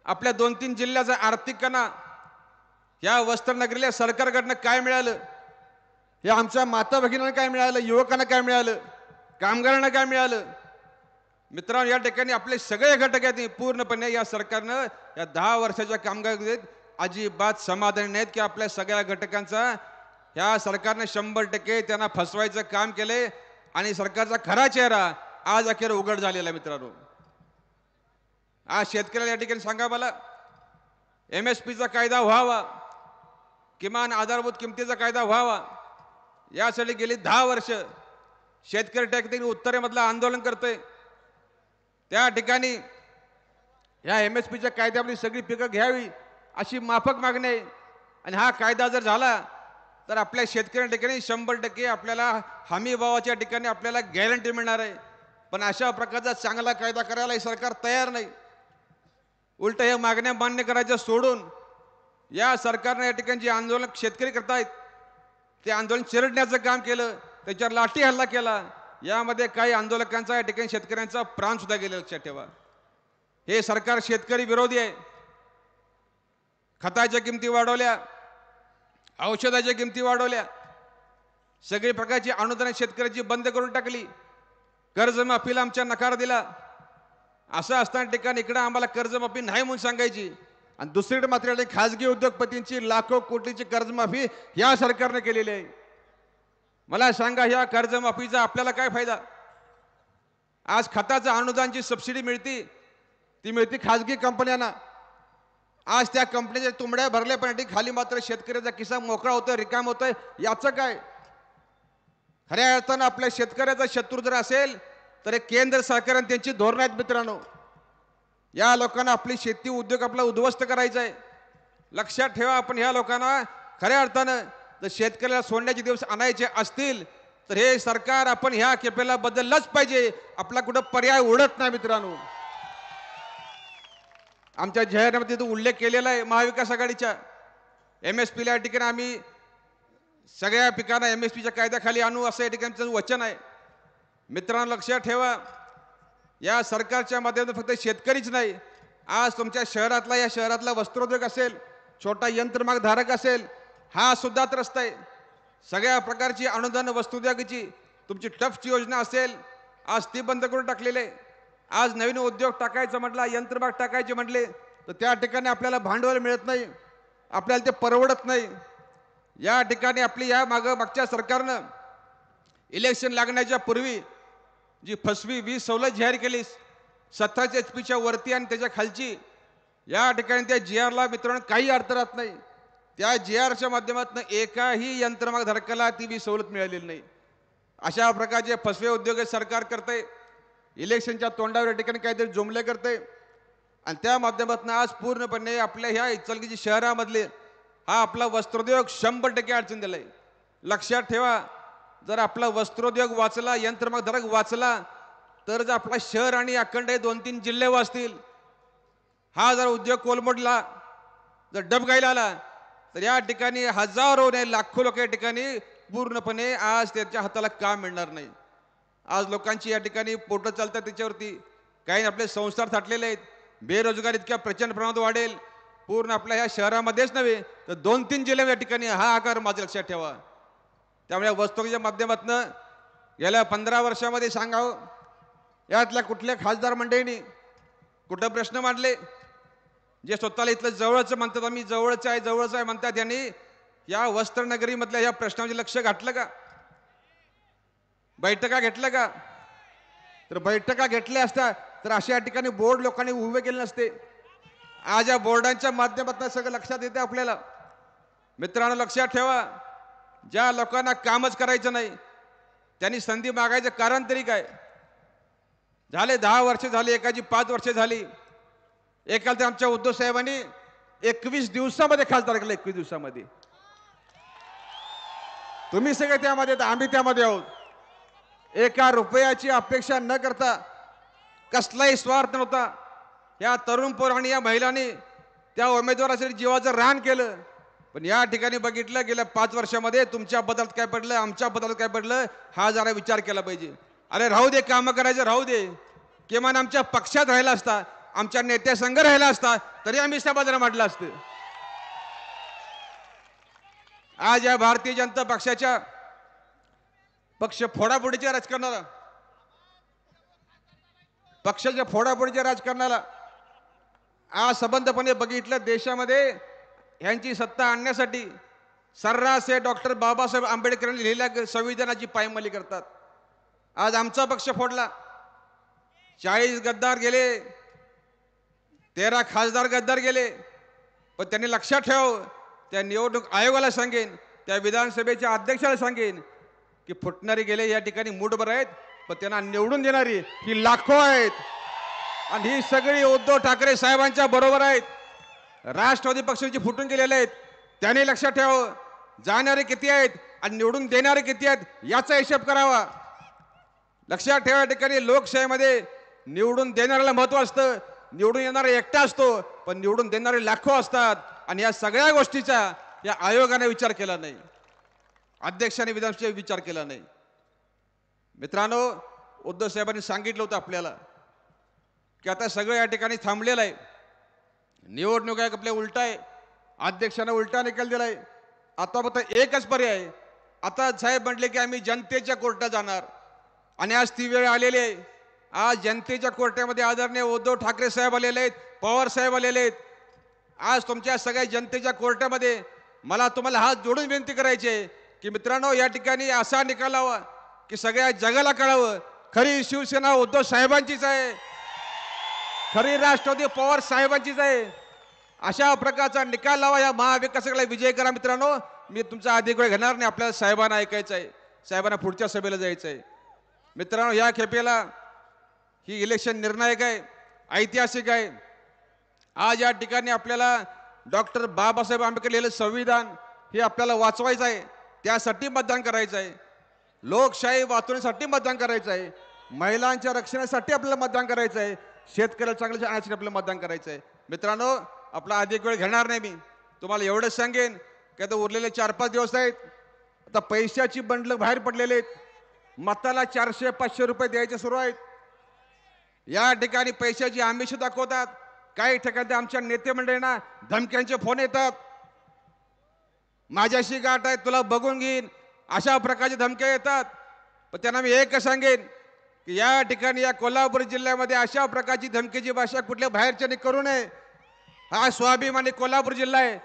आपल्या 2-3 जिल्ह्याचा आर्थिक कणा, या वस्त्रनगरीला सरकारकडनं काय मिळालं, हे आमच्या माता भगिनींना काय मिळालं, युवकांना काय मिळालं, कामगारांना काय मिळालं. मित्रांनो, या ठिकाणी आपले सगळे घटक आहेत, पूर्णपणे या सरकारनं या 10 वर्षाच्या कामकाजात अजिबात समाधानी नाहीत की आपल्या सगळ्या घटकांचा या सरकारने 100% त्यांना फसवायचं काम केले आणि सरकारचा खरा चेहरा आज अखेर उघड झालेला. मित्रांनो, आज शेतकऱ्याला या ठिकाणी सांगा, मला MSPचा कायदा व्हावा, किमान आधारभूत किमतीचा कायदा व्हावा, यासाठी गेली 10 वर्ष शेतकरी त्या ठिकाणी उत्तरेमधलं आंदोलन करतोय. त्या ठिकाणी या MSPच्या कायद्यामध्ये सगळी पिकं घ्यावी अशी माफक मागणी आहे. आणि हा कायदा जर झाला तर आपल्या शेतकऱ्या ठिकाणी 100% आपल्याला हमी भावाच्या ठिकाणी आपल्याला गॅरंटी मिळणार आहे. पण अशा प्रकारचा चांगला कायदा करायला हे सरकार तयार नाही. उलट हे मागण्या मान्य करायच्या सोडून या सरकारने या ठिकाणी जे आंदोलन शेतकरी करतायत ते आंदोलन चिरडण्याचं काम केलं, त्याच्यावर लाठी हल्ला केला. यामध्ये काही आंदोलकांचा या ठिकाणी शेतकऱ्यांचा प्राण सुद्धा गेला. लक्षात ठेवा, हे सरकार शेतकरी विरोधी आहे. खताच्या किमती वाढवल्या, औषधाच्या किमती वाढवल्या, सगळी प्रकारची अनुदान शेतकऱ्याची बंद करून टाकली, कर्जमाफीला आमच्या नकार दिला. असं असताना ठिकाणी इकडे आम्हाला कर्जमाफी नाही म्हणून सांगायची आणि दुसरीकडे मात्र खाजगी उद्योगपतींची लाखो कोटीची कर्जमाफी या सरकारने केलेली आहे. मला सांगा, ह्या कर्जमाफीचा आपल्याला काय फायदा? आज खताचं अनुदानची सबसिडी मिळते ती मिळती खाजगी कंपन्यांना. आज त्या कंपनीच्या तुंबड्या भरल्या पण खाली मात्र शेतकऱ्याचा किस्सा मोकळा होतोय, रिकाम होतोय. याचं काय? खऱ्या अर्थानं आपल्या शेतकऱ्याचा शत्रू जर असेल तर हे केंद्र सरकार आणि त्यांची धोरणं आहेत मित्रांनो. या लोकांना आपली शेती उद्योग आपला उद्ध्वस्त करायचा आहे. लक्षात ठेवा, आपण ह्या लोकांना खऱ्या अर्थानं जर शेतकऱ्याला सोडण्याचे दिवस आणायचे असतील तर हे सरकार आपण ह्या केपेला बदललंच पाहिजे. आपला कुठं पर्याय उडत नाही मित्रांनो. आमच्या जाहीरनाम्यामध्ये तो उल्लेख केलेला आहे महाविकास आघाडीच्या. MSPला या ठिकाणी आम्ही सगळ्या पिकांना MSPच्या कायद्याखाली आणू असं या ठिकाणी वचन आहे. मित्रांनो लक्षात ठेवा, या सरकारच्या माध्यमातून फक्त शेतकरीच नाही, आज तुमच्या शहरातला या शहरातला वस्त्रोद्योग असेल, छोटा यंत्रमाग धारक असेल, हा सुद्धा त्रस्त आहे. सगळ्या प्रकारची अनुदान वस्तुउद्योगाची तुमची टफची योजना असेल, आज ती बंद करून टाकलेले. आज नवीन उद्योग टाकायचं म्हटलं, यंत्रमाग टाकायचे म्हटले तर त्या ठिकाणी आपल्याला भांडवल मिळत नाही, आपल्याला ते परवडत नाही. या ठिकाणी आपली या मागच्या सरकारनं इलेक्शन लागण्याच्या पूर्वी जी फसवी 20 सवलत जाहीर केली 27 HP वरती आणि त्याच्या खालची, या ठिकाणी त्या GRला मित्रांनो काही अर्थ राहत नाही. त्या GRच्या माध्यमातून एकाही यंत्रमाग धारकाला ती 20 सवलत मिळालेली नाही. अशा प्रकारचे फसवे उद्योग सरकार करते. इलेक्शनच्या तोंडावर या ठिकाणी काहीतरी जुमले करते आणि त्या माध्यमातून आज पूर्णपणे आपल्या ह्या इचलकरंजी शहरामधले हा आपला वस्त्रोद्योग 100% अडचण दिलाय. लक्षात ठेवा, जर आपला वस्त्रोद्योग वाचला, यंत्रमाग धारक वाचला तर जर आपला शहर आणि अखंड 2-3 जिल्हे वाचतील. हा जर उद्योग कोलमडला, जर डबघाईला आला तर या ठिकाणी हजारो नाही लाखो लोक या ठिकाणी पूर्णपणे आज त्याच्या हाताला काम मिळणार नाही. आज लोकांची या ठिकाणी पोटं चालतात त्याच्यावरती. काही आपले संसार थाटलेले आहेत. बेरोजगार इतक्या प्रचंड प्रमाणात वाढेल. पूर्ण आपल्या ह्या शहरामध्येच नव्हे तर 2-3 जिल्ह्या या ठिकाणी हा आकार माझ्या लक्षात ठेवा. त्यामुळे वस्तूच्या माध्यमातून गेल्या 15 वर्षामध्ये सांगावं, यातल्या कुठल्या खासदार मंडळींनी कुठं प्रश्न मांडले? जे स्वतःला इथलं जवळचं म्हणतात, आम्ही जवळच आहे म्हणतात, त्यांनी या वस्त्रनगरीमधल्या या प्रश्नामध्ये लक्ष घातलं का? बैठका घेतल्या का? तर बैठका घेतल्या असत्या तर अशा ठिकाणी बोर्ड लोकांनी उभे केले नसते. आज या बोर्डांच्या माध्यमातून सगळं लक्षात येते आपल्याला. मित्रांनो लक्षात ठेवा, ज्या लोकांना कामच करायचं नाही त्यांनी संधी मागायचं कारण तरी काय? झाले 10 वर्ष झाली, एकाची 5 वर्ष झाली. एकाला तर आमच्या उद्धव साहेबांनी 21 दिवसामध्ये खासदार केलं. 21 दिवसामध्ये तुम्ही सगळे त्यामध्ये, आम्ही त्यामध्ये आहोत. एका रुपयाची अपेक्षा न करता, कसलाही स्वार्थ नव्हता, या तरुण पोरांनी या महिलांनी त्या उमेदवारासाठी जीवाचं रान केलं. पण या ठिकाणी बघितलं गेल्या 5 वर्षामध्ये तुमच्या बदलात काय पडलं, आमच्या बदलात काय पडलं, हा जरा विचार केला पाहिजे. अरे राहू दे, कामं करायचं राहू दे, किमान आमच्या पक्षात राहिला असता, आमच्या नेत्यासंघ राहिला असता तरी आम्ही समाधान मांडलं असतं. आज या भारतीय जनता पक्षाच्या पक्ष फोडाफोडीच्या राजकारणाला, पक्षाच्या फोडाफोडीच्या राजकारणाला आज सबंधपणे बघितलं. देशामध्ये यांची सत्ता आणण्यासाठी सर्रास हे डॉक्टर बाबासाहेब आंबेडकरांनी लिहिलेल्या संविधानाची पायमल्ली करतात. आज आमचा पक्ष फोडला. 40 गद्दार गेले, 13 खासदार गद्दार गेले. पण त्यांनी लक्षात ठेव, त्या निवडणूक आयोगाला सांगेन, त्या विधानसभेच्या अध्यक्षाला सांगेन की फुटणारे गेले या ठिकाणी मूठभर आहेत, पण त्यांना निवडून देणारी ही लाखो आहेत. आणि ही सगळी उद्धव ठाकरे साहेबांच्या बरोबर आहेत. राष्ट्रवादी पक्षाची फुटून गेलेले आहेत. त्याने लक्षात ठेवावं, जाणारे किती आहेत आणि निवडून देणारे किती आहेत याचा हिशोब करावा. लक्षात ठेवा, या ठिकाणी लोकशाहीमध्ये निवडून देणाऱ्याला महत्व असतं, निवडून येणारा एकटा असतो, पण निवडून देणारे लाखो असतात. आणि या सगळ्या गोष्टीचा या आयोगाने विचार केला नाही, अध्यक्षाने विधानसभेचा विचार केला नाही. मित्रांनो, उद्धव साहेबांनी सांगितलं होतं आपल्याला की आता सगळं या ठिकाणी थांबलेलं आहे. निवडणूक आहे आपल्या उलटा आहे, अध्यक्षाने उलटा निकाल दिलाय. आता फक्त एकच पर्याय. आता साहेब म्हटले की आम्ही जनतेच्या कोर्टात जाणार आणि आज ती वेळ आलेली आहे. आज जनतेच्या कोर्टामध्ये आदरणीय उद्धव ठाकरे साहेब आलेले आहेत, पवार साहेब आलेले आहेत. आज तुमच्या सगळ्या जनतेच्या कोर्टामध्ये मला तुम्हाला हात जोडून विनंती करायची आहे की मित्रांनो, या ठिकाणी असा निकाल हवा की सगळ्या जगाला कळावं खरी शिवसेना उद्धव साहेबांचीच आहे. खरी राष्ट्रवादी पवार साहेबांचीच आहे. अशा प्रकारचा निकाल लावा, या महाविकासाला विजय करा. मित्रांनो, मी तुमचा अधिक वेळ घेणार नाही. आपल्याला साहेबांना ऐकायचं आहे, साहेबांना पुढच्या सभेला जायचं आहे. मित्रांनो, या खेपेला ही इलेक्शन निर्णायक आहे, ऐतिहासिक आहे. आज या ठिकाणी आपल्याला डॉक्टर बाबासाहेब आंबेडकर लिहिलेलं संविधान हे आपल्याला वाचवायचं आहे, त्यासाठी मतदान करायचं आहे. लोकशाही वाचवण्यासाठी मतदान करायचं आहे. महिलांच्या रक्षणासाठी आपल्याला मतदान करायचं आहे. शेतकऱ्याला चांगलं आणण्यासाठी आपल्याला मतदान करायचं आहे. मित्रांनो, आपला अधिक वेळ घेणार नाही. मी तुम्हाला एवढंच सांगेन की आता उरलेले 4-5 दिवस आहेत. आता पैशाची बंडलं बाहेर पडलेले आहेत. मताला 400-500 रुपये द्यायचे सुरू आहेत. या ठिकाणी पैशाची आमिष दाखवतात. काही ठिकाणी आमच्या नेते मंडळींना धमक्यांचे फोन येतात. माझ्याशी गाठ आहे, तुला बघून घेईन, अशा प्रकारचे धमक्या येतात. पण त्यांना मी एक सांगेन की या ठिकाणी या कोल्हापूर जिल्ह्यामध्ये अशा प्रकारची धमकीची भाषा कुठल्या बाहेरच्याने करू नये. हा स्वाभिमानी कोल्हापूर जिल्हा आहे.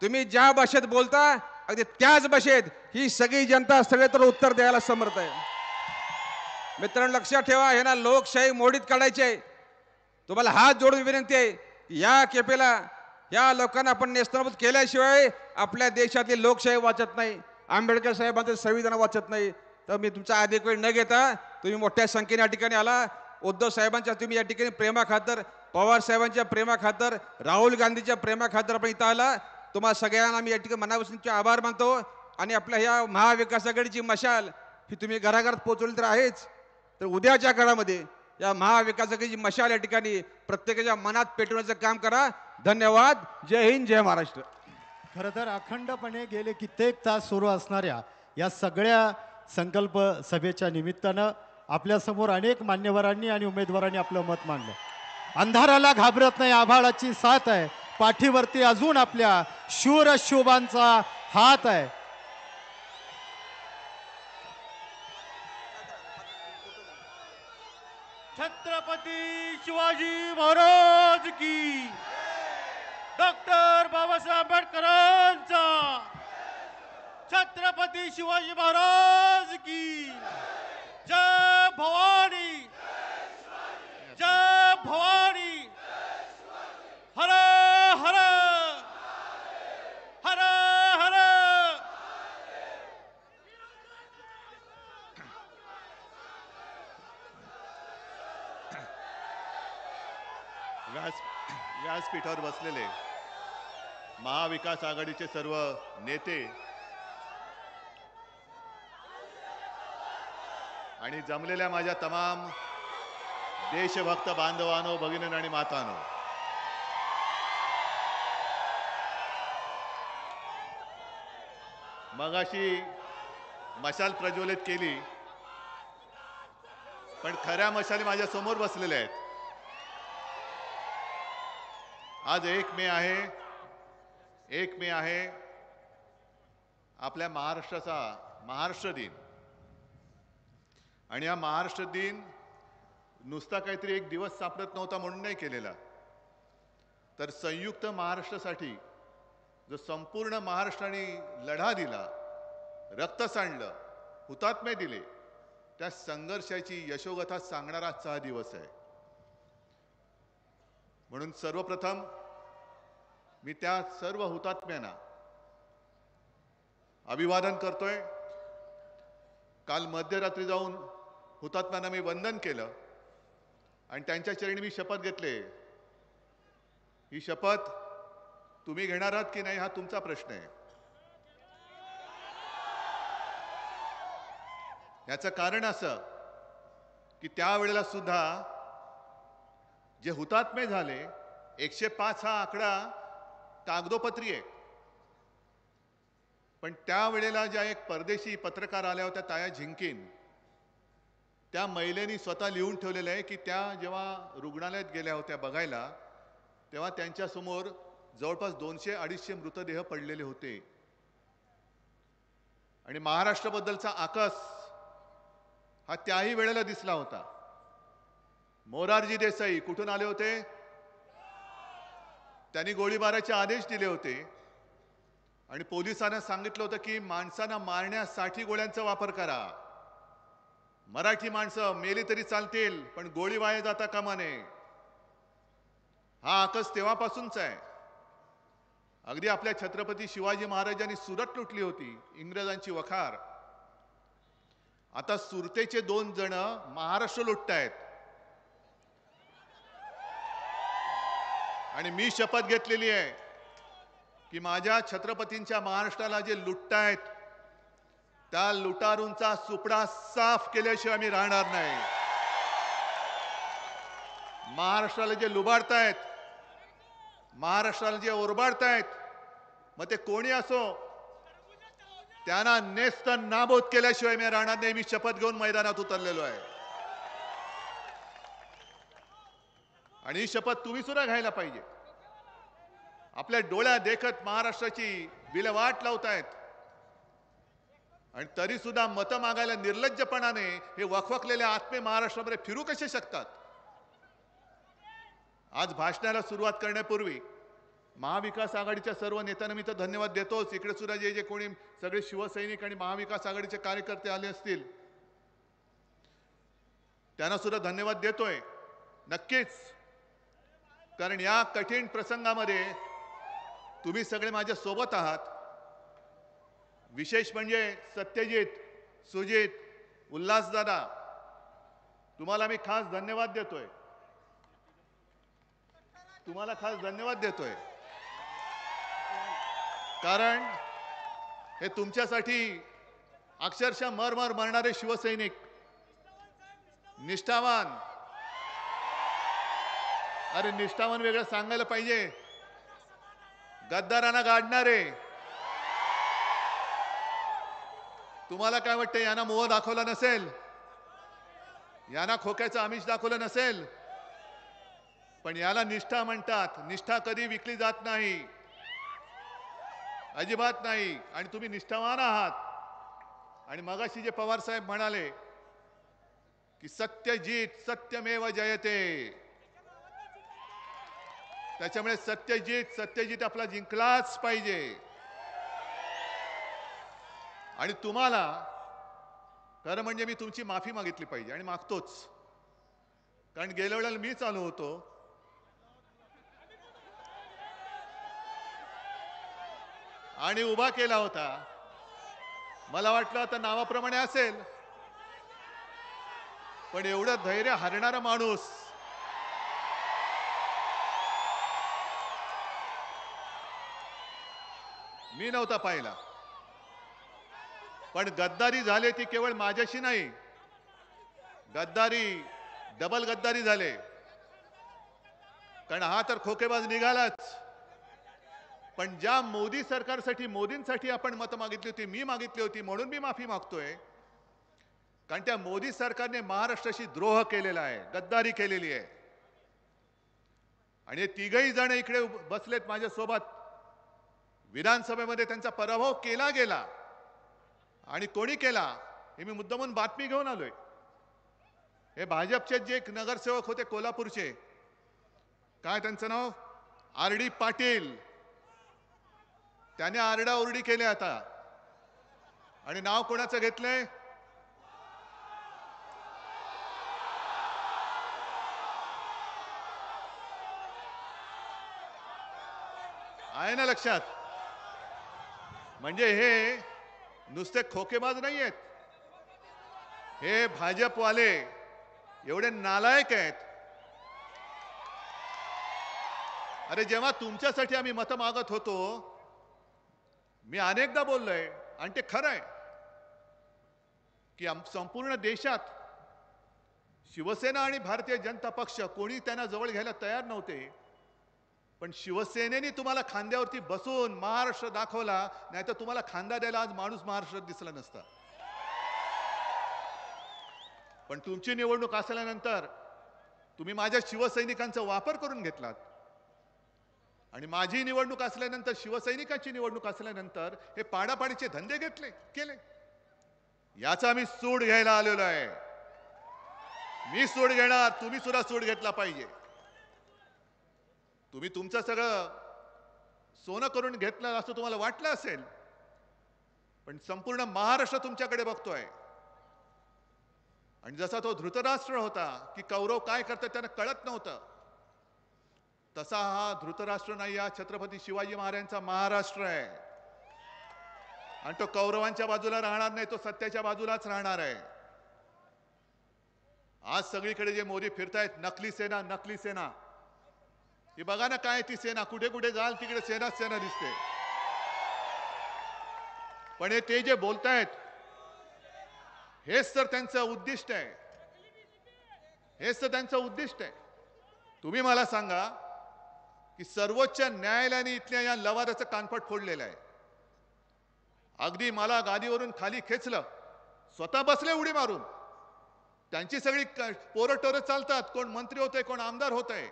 तुम्ही ज्या भाषेत बोलता अगदी त्याच भाषेत ही सगळी जनता सगळीतर उत्तर द्यायला समर्थ आहे. मित्रांनो, लक्षात ठेवा, हे ना लोकशाही मोडीत काढायची आहे. तुम्हाला हात जोडून विनंती आहे की या केपेला या लोकांना आपण नेस्तनाबूत केल्याशिवाय आपल्या देशातली लोकशाही वाचत नाही, आंबेडकर साहेबांचं संविधान वाचत नाही. तर मी तुमचा अधिक वेळ न घेता, तुम्ही मोठ्या संख्येने या ठिकाणी आला. उद्धव साहेबांच्या तुम्ही या ठिकाणी प्रेमाखातर, पवार साहेबांच्या प्रेमाखातर, राहुल गांधीच्या प्रेमाखातर आपण इथं आला. तुम्हाला सगळ्यांना मी या ठिकाणी मनापासून तुमचे आभार मानतो. आणि आपल्या ह्या महाविकास आघाडीची मशाल ही तुम्ही घराघरात पोहोचवली तर आहेच, तर उद्याच्या काळामध्ये या महाविकास आघाडीची मशाल या ठिकाणी प्रत्येकाच्या मनात पेटवण्याचं काम करा. धन्यवाद. जय हिंद, जय महाराष्ट्र. खरं तर अखंडपणे गेले कित्येक तास सुरू असणाऱ्या या सगळ्या संकल्प सभेच्या निमित्तानं आपल्यासमोर अनेक मान्यवरांनी आणि उमेदवारांनी आपलं मत मांडलं. अंधाराला घाबरत नाही, आभाळाची साथ आहे, पाठीवरती अजून आपल्या शूर शोभांचा हात आहे. छत्रपती शिवाजी महाराज की, डॉक्टर बाबासाहेब आंबेडकरांचा, छत्रपती शिवाजी महाराज की जय भवानी, जय भवानी. हर हर हर हर. व्यासपीठावर बसलेले महाविकास आघाडीचे सर्व नेते आणि जमलेल्या माझ्या तमाम देशभक्त बांधवांनो, भगिनींनो आणि मातांनो, मगाशी मशाल प्रज्वलित केली, पण खऱ्या मशाली माझ्या समोर बसलेल्या आहेत. आज 1 मे आहे. 1 मे आहे आपल्या महाराष्ट्राचा महाराष्ट्र दिन. आणि हा महाराष्ट्र दिन नुसता काहीतरी एक दिवस सापडत नव्हता म्हणून नाही केलेला, तर संयुक्त महाराष्ट्रासाठी जो संपूर्ण महाराष्ट्राने लढा दिला, रक्त सांडलं, हुतात्मे दिले, त्या संघर्षाची यशोगाथा सांगणारा आजचा हा दिवस आहे. म्हणून सर्वप्रथम मी त्या सर्व हुतात्म्यांना अभिवादन करतोय. काल मध्यरात्री जाऊन हुतात्म्यांना मी वंदन केलं आणि त्यांच्या चरणी मी शपथ घेतले. ही शपथ तुम्ही घेणार आहात की नाही हा तुमचा प्रश्न आहे. याचं कारण असं की त्यावेळेला सुद्धा जे हुतात्मे झाले, 105 हा आकडा कागदोपत्री आहे, पण त्यावेळेला ज्या एक परदेशी पत्रकार आल्या होत्या, ताया झिंकीन, त्या महिलेनी स्वतः लिहून ठेवलेलं आहे की त्या जेव्हा रुग्णालयात गेल्या होत्या बघायला, तेव्हा त्यांच्यासमोर जवळपास 200-250 मृतदेह पडलेले होते. आणि महाराष्ट्राबद्दलचा आकस हा त्याही वेळेला दिसला होता. मोरारजी देसाई कुठून आले होते? त्यांनी गोळीबाराचे आदेश दिले होते आणि पोलिसांना सांगितलं होतं की माणसांना मारण्यासाठी गोळ्यांचा वापर करा. मराठी माणसं मेली तरी चालतील, पण गोळी वाया जाता कामा नये. हा आकस तेव्हापासूनच आहे. अगदी आपल्या छत्रपती शिवाजी महाराजांनी सुरत लुटली होती, इंग्रजांची वखार. आता सुरतेचे 2 जण महाराष्ट्र लुटतायत. आणि मी शपथ घेतलेली आहे की माझ्या छत्रपतींच्या महाराष्ट्राला जे लुटतायत त्या लुटारूंचा सुपडा साफ केल्याशिवाय मी राहणार नाही. महाराष्ट्राला जे लुबाडतायत, महाराष्ट्राला जे ओरबाडतायत, मग ते कोणी असो, त्यांना नेस्त नाबूद केल्याशिवाय मी राहणार नाही. मी शपथ घेऊन मैदानात उतरलेलो आहे. आणि ही शपथ तुम्ही सुद्धा घ्यायला पाहिजे. आपल्या डोळ्या देखत महाराष्ट्राची विल्हेवाट लावतायत आणि तरी सुद्धा मतं मागायला निर्लज्जपणाने हे वखवकलेले आत्मे महाराष्ट्रामध्ये फिरू कसे शकतात? आज भाषणाला सुरुवात करण्यापूर्वी महाविकास आघाडीच्या सर्व नेत्यांना मी तर धन्यवाद देतोच. इकडे सुद्धा जे जे कोणी सगळे शिवसैनिक आणि महाविकास आघाडीचे कार्यकर्ते आले असतील त्यांना सुद्धा धन्यवाद देतोय. नक्कीच, कारण या कठीण प्रसंगामध्ये तुम्ही सगळे माझ्या सोबत आहात. विशेष म्हणजे सत्यजित, सुजित, उल्हासदादा, तुम्हाला मी खास धन्यवाद देतोय. तुम्हाला खास धन्यवाद देतोय कारण हे तुमच्यासाठी अक्षरशः मरमर मरणारे शिवसैनिक, निष्ठावान. अरे निष्ठावान वेगळं सांगायला पाहिजे. गद्दारांना गाडणारे. तुम्हाला काय वाटतं, यांना मोह दाखवला नसेल, यांना खोक्याचं आमिष दाखवलं नसेल, पण याला निष्ठा म्हणतात. निष्ठा कधी विकली जात नाही, अजिबात नाही. आणि तुम्ही निष्ठावान आहात. आणि मगाशी जे पवार साहेब म्हणाले की सत्यजित सत्यमेव जयते, त्याच्यामुळे सत्यजित आपला जिंकलाच पाहिजे. आणि तुम्हाला खरं म्हणजे मी तुमची माफी मागितली पाहिजे आणि मागतोच. कारण गेल्या वेळेला मीच आलो होतो आणि उभा केला होता. मला वाटलं आता नावाप्रमाणे असेल, पण एवढं धैर्य हरणारा माणूस मी नव्हता पाहिला. पण गद्दारी झाले ती केवळ माझ्याशी नाही, गद्दारी डबल गद्दारी झाले. कारण हा तर खोकेबाज निघालाच. पण ज्या मोदी सरकारसाठी, मोदींसाठी आपण मतं मागितली होती, मी मागितली होती, म्हणून मी माफी मागतोय. कारण त्या मोदी सरकारने महाराष्ट्राशी द्रोह केलेला आहे, गद्दारी केलेली आहे. आणि हे तिघही जण इकडे बसलेत माझ्यासोबत. विधानसभेमध्ये त्यांचा पराभव केला गेला. आणि कोणी केला हे मी मुद्दामून बातमी घेऊन आलोय. हे भाजपचे जे नगरसेवक होते कोल्हापूरचे, काय त्यांचं नाव, RD पाटील, त्याने आरडाओरडी केली आता. आणि नाव कोणाचं घेतलंय, आहे ना लक्षात? म्हणजे हे नुसते खोकेबाज नाही आहेत, हे भाजपवाले एवढे नालायक आहेत. अरे जेव्हा तुमच्यासाठी आम्ही मतं मागत होतो, मी अनेकदा बोललोय आणि ते खरं आहे की संपूर्ण देशात शिवसेना आणि भारतीय जनता पक्ष कोणी त्यांना जवळ घ्यायला तयार नव्हते. पण शिवसेनेने तुम्हाला खांद्यावरती बसून महाराष्ट्र दाखवला, नाही तर तुम्हाला खांदा द्यायला आज माणूस महाराष्ट्रात दिसला नसता. पण तुमची निवडणूक असल्यानंतर तुम्ही माझ्या शिवसैनिकांचा वापर करून घेतलात. आणि माझी निवडणूक असल्यानंतर, शिवसैनिकांची निवडणूक असल्यानंतर हे पाडापाडीचे धंदे केले. याचा मी सूड घ्यायला आलेलो आहे. मी सूड घेणार, तुम्ही सुद्धा सूड घेतला पाहिजे. तुम्ही तुमचं सगळं सोनं करून घेतलं असं तुम्हाला वाटलं असेल, पण संपूर्ण महाराष्ट्र तुमच्याकडे बघतोय. आणि जसा तो धृतराष्ट्र होता की कौरव काय करतात त्यांना कळत नव्हतं, तसा हा धृतराष्ट्र नाही, हा छत्रपती शिवाजी महाराजांचा महाराष्ट्र आहे. आणि तो कौरवांच्या बाजूला राहणार नाही, तो सत्याच्या बाजूलाच राहणार आहे. आज सगळीकडे जे मोदी फिरतायत, नकली सेना नकली सेना, ही बघा ना काय ती सेना, कुठे कुठे जाल तिकडे सेनाच सेना दिसते. पण हे ते जे बोलतायत हेच तर त्यांचं उद्दिष्ट आहे, हेच तर त्यांचं उद्दिष्ट आहे. तुम्ही मला सांगा की सर्वोच्च न्यायालयाने इथल्या या लवादाचं कानफट फोडलेलं आहे. अगदी मला गादीवरून खाली खेचलं, स्वतः बसले उडी मारून. त्यांची सगळी पोरं टोरं चालतात, कोण मंत्री होतंय कोण आमदार होतंय.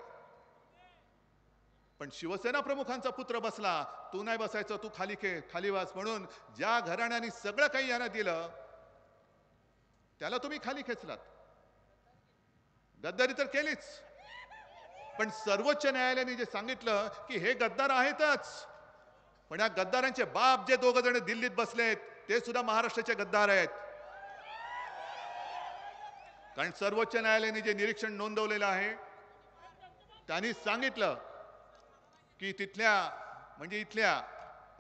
पण शिवसेना प्रमुखांचा पुत्र बसला, तू नाही बसायचं, तू खाली बस म्हणून ज्या घराण्याने सगळं काही यांना दिलं त्याला तुम्ही खाली खेचलात. गद्दारी तर केलीच. पण सर्वोच्च न्यायालयाने जे सांगितलं की हे गद्दार आहेतच, पण या गद्दारांचे बाप जे दोघ जण दिल्लीत बसलेत ते सुद्धा महाराष्ट्राचे गद्दार आहेत. कारण सर्वोच्च न्यायालयाने जे निरीक्षण नोंदवलेलं आहे त्यांनी सांगितलं की तिथल्या म्हणजे इथल्या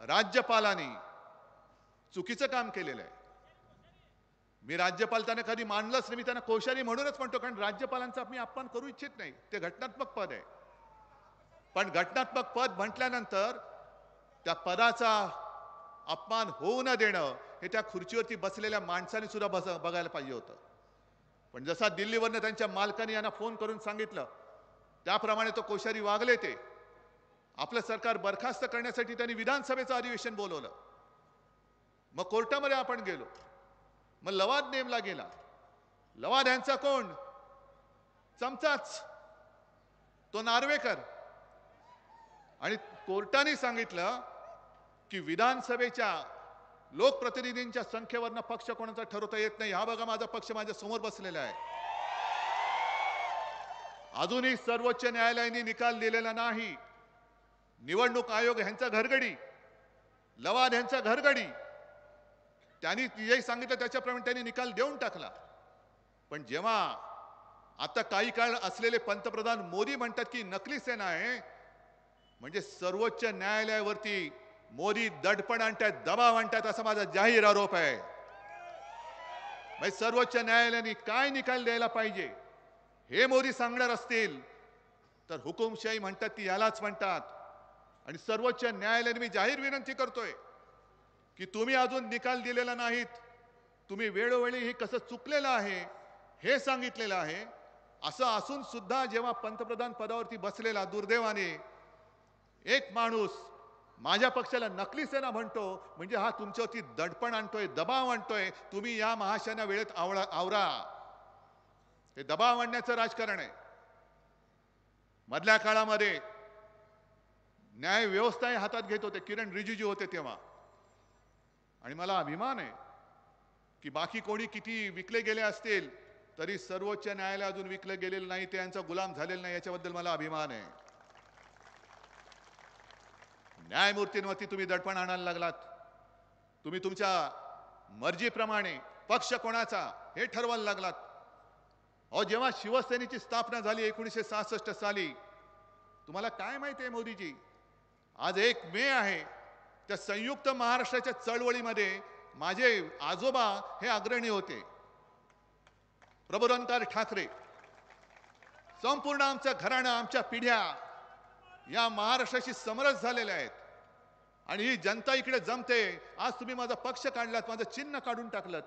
राज्यपालांनी चुकीचं काम केलेलं आहे. मी राज्यपाल त्यांना कधी मानलंच नाही, मी त्यांना कोश्यारी म्हणूनच म्हणतो, कारण राज्यपालांचा मी अपमान करू इच्छित नाही, ते घटनात्मक पद आहे. पण घटनात्मक पद म्हटल्यानंतर त्या पदाचा अपमान होऊ न देणं हे त्या खुर्चीवरती बसलेल्या माणसाने सुद्धा बघायला पाहिजे होतं. पण जसा दिल्लीवरनं त्यांच्या मालकाने यांना फोन करून सांगितलं त्याप्रमाणे तो कोश्यारी वागले. ते आपलं सरकार बरखास्त करण्यासाठी त्यांनी विधानसभेचं अधिवेशन बोलवलं. मग कोर्टामध्ये आपण गेलो, मग लवाद नेमला गेला. लवाद यांचा कोण? चमचाच, तो नार्वेकर. आणि कोर्टाने सांगितलं की विधानसभेच्या लोकप्रतिनिधींच्या संख्येवरनं पक्ष कोणाचा ठरवता येत नाही. हा बघा माझा पक्ष माझ्या समोर बसलेला आहे. अजूनही सर्वोच्च न्यायालयाने निकाल दिलेला नाही. निवडणूक आयोग ह्यांचा घरगडी, लवाद ह्यांचा घरगडी. त्यांनी जे सांगितलं त्याच्याप्रमाणे त्यांनी निकाल देऊन टाकला. पण जेव्हा आता काही काळ असलेले पंतप्रधान मोदी म्हणतात की नकली सेना आहे, म्हणजे सर्वोच्च न्यायालयावरती मोदी दडपण आणतायत, दबाव आणतायत असा माझा जाहीर आरोप आहे. म्हणजे सर्वोच्च न्यायालयाने काय निकाल द्यायला पाहिजे हे मोदी सांगणार असतील तर हुकुमशाही म्हणतात ती यालाच म्हणतात. आणि सर्वोच्च न्यायालयाने मी जाहीर विनंती करतोय की तुम्ही अजून निकाल दिलेला नाहीत, तुम्ही वेळोवेळी हे कसं चुकलेलं आहे हे सांगितलेलं आहे. असं असून सुद्धा जेव्हा पंतप्रधान पदावरती बसलेला दुर्दैवाने एक माणूस माझ्या पक्षाला नकली सेना म्हणतो, म्हणजे हा तुमच्यावरती दडपण आणतोय, दबाव आणतोय. तुम्ही या महाशना वेळेत आवरा. हे दबाव आणण्याचं राजकारण आहे. मधल्या काळामध्ये न्याय व्यवस्था हातात घेत होते, किरण रिजिजू होते तेव्हा. आणि मला अभिमान आहे की बाकी कोणी किती विकले गेले असतील तरी सर्वोच्च न्यायालय अजून विकलं गेलेलं नाही, ते यांचा गुलाम झालेला नाही, याच्याबद्दल मला अभिमान आहे. न्यायमूर्तींवरती तुम्ही दडपण आणायला लागलात. तुम्ही तुमच्या मर्जीप्रमाणे पक्ष कोणाचा हे ठरवायला लागलात. अहो, जेव्हा शिवसेनेची स्थापना झाली 1966 साली, तुम्हाला काय माहिती आहे मोदीजी, आज 1 मे आहे. त्या संयुक्त महाराष्ट्राच्या चळवळीमध्ये माझे आजोबा हे अग्रणी होते. प्रबोधनकार ठाकरे, संपूर्ण आमचं घराणं, आमच्या पिढ्या या महाराष्ट्राशी समरस झालेल्या आहेत. आणि ही जनता इकडे जमते. आज तुम्ही माझा पक्ष काढलात, माझं चिन्ह काढून टाकलं,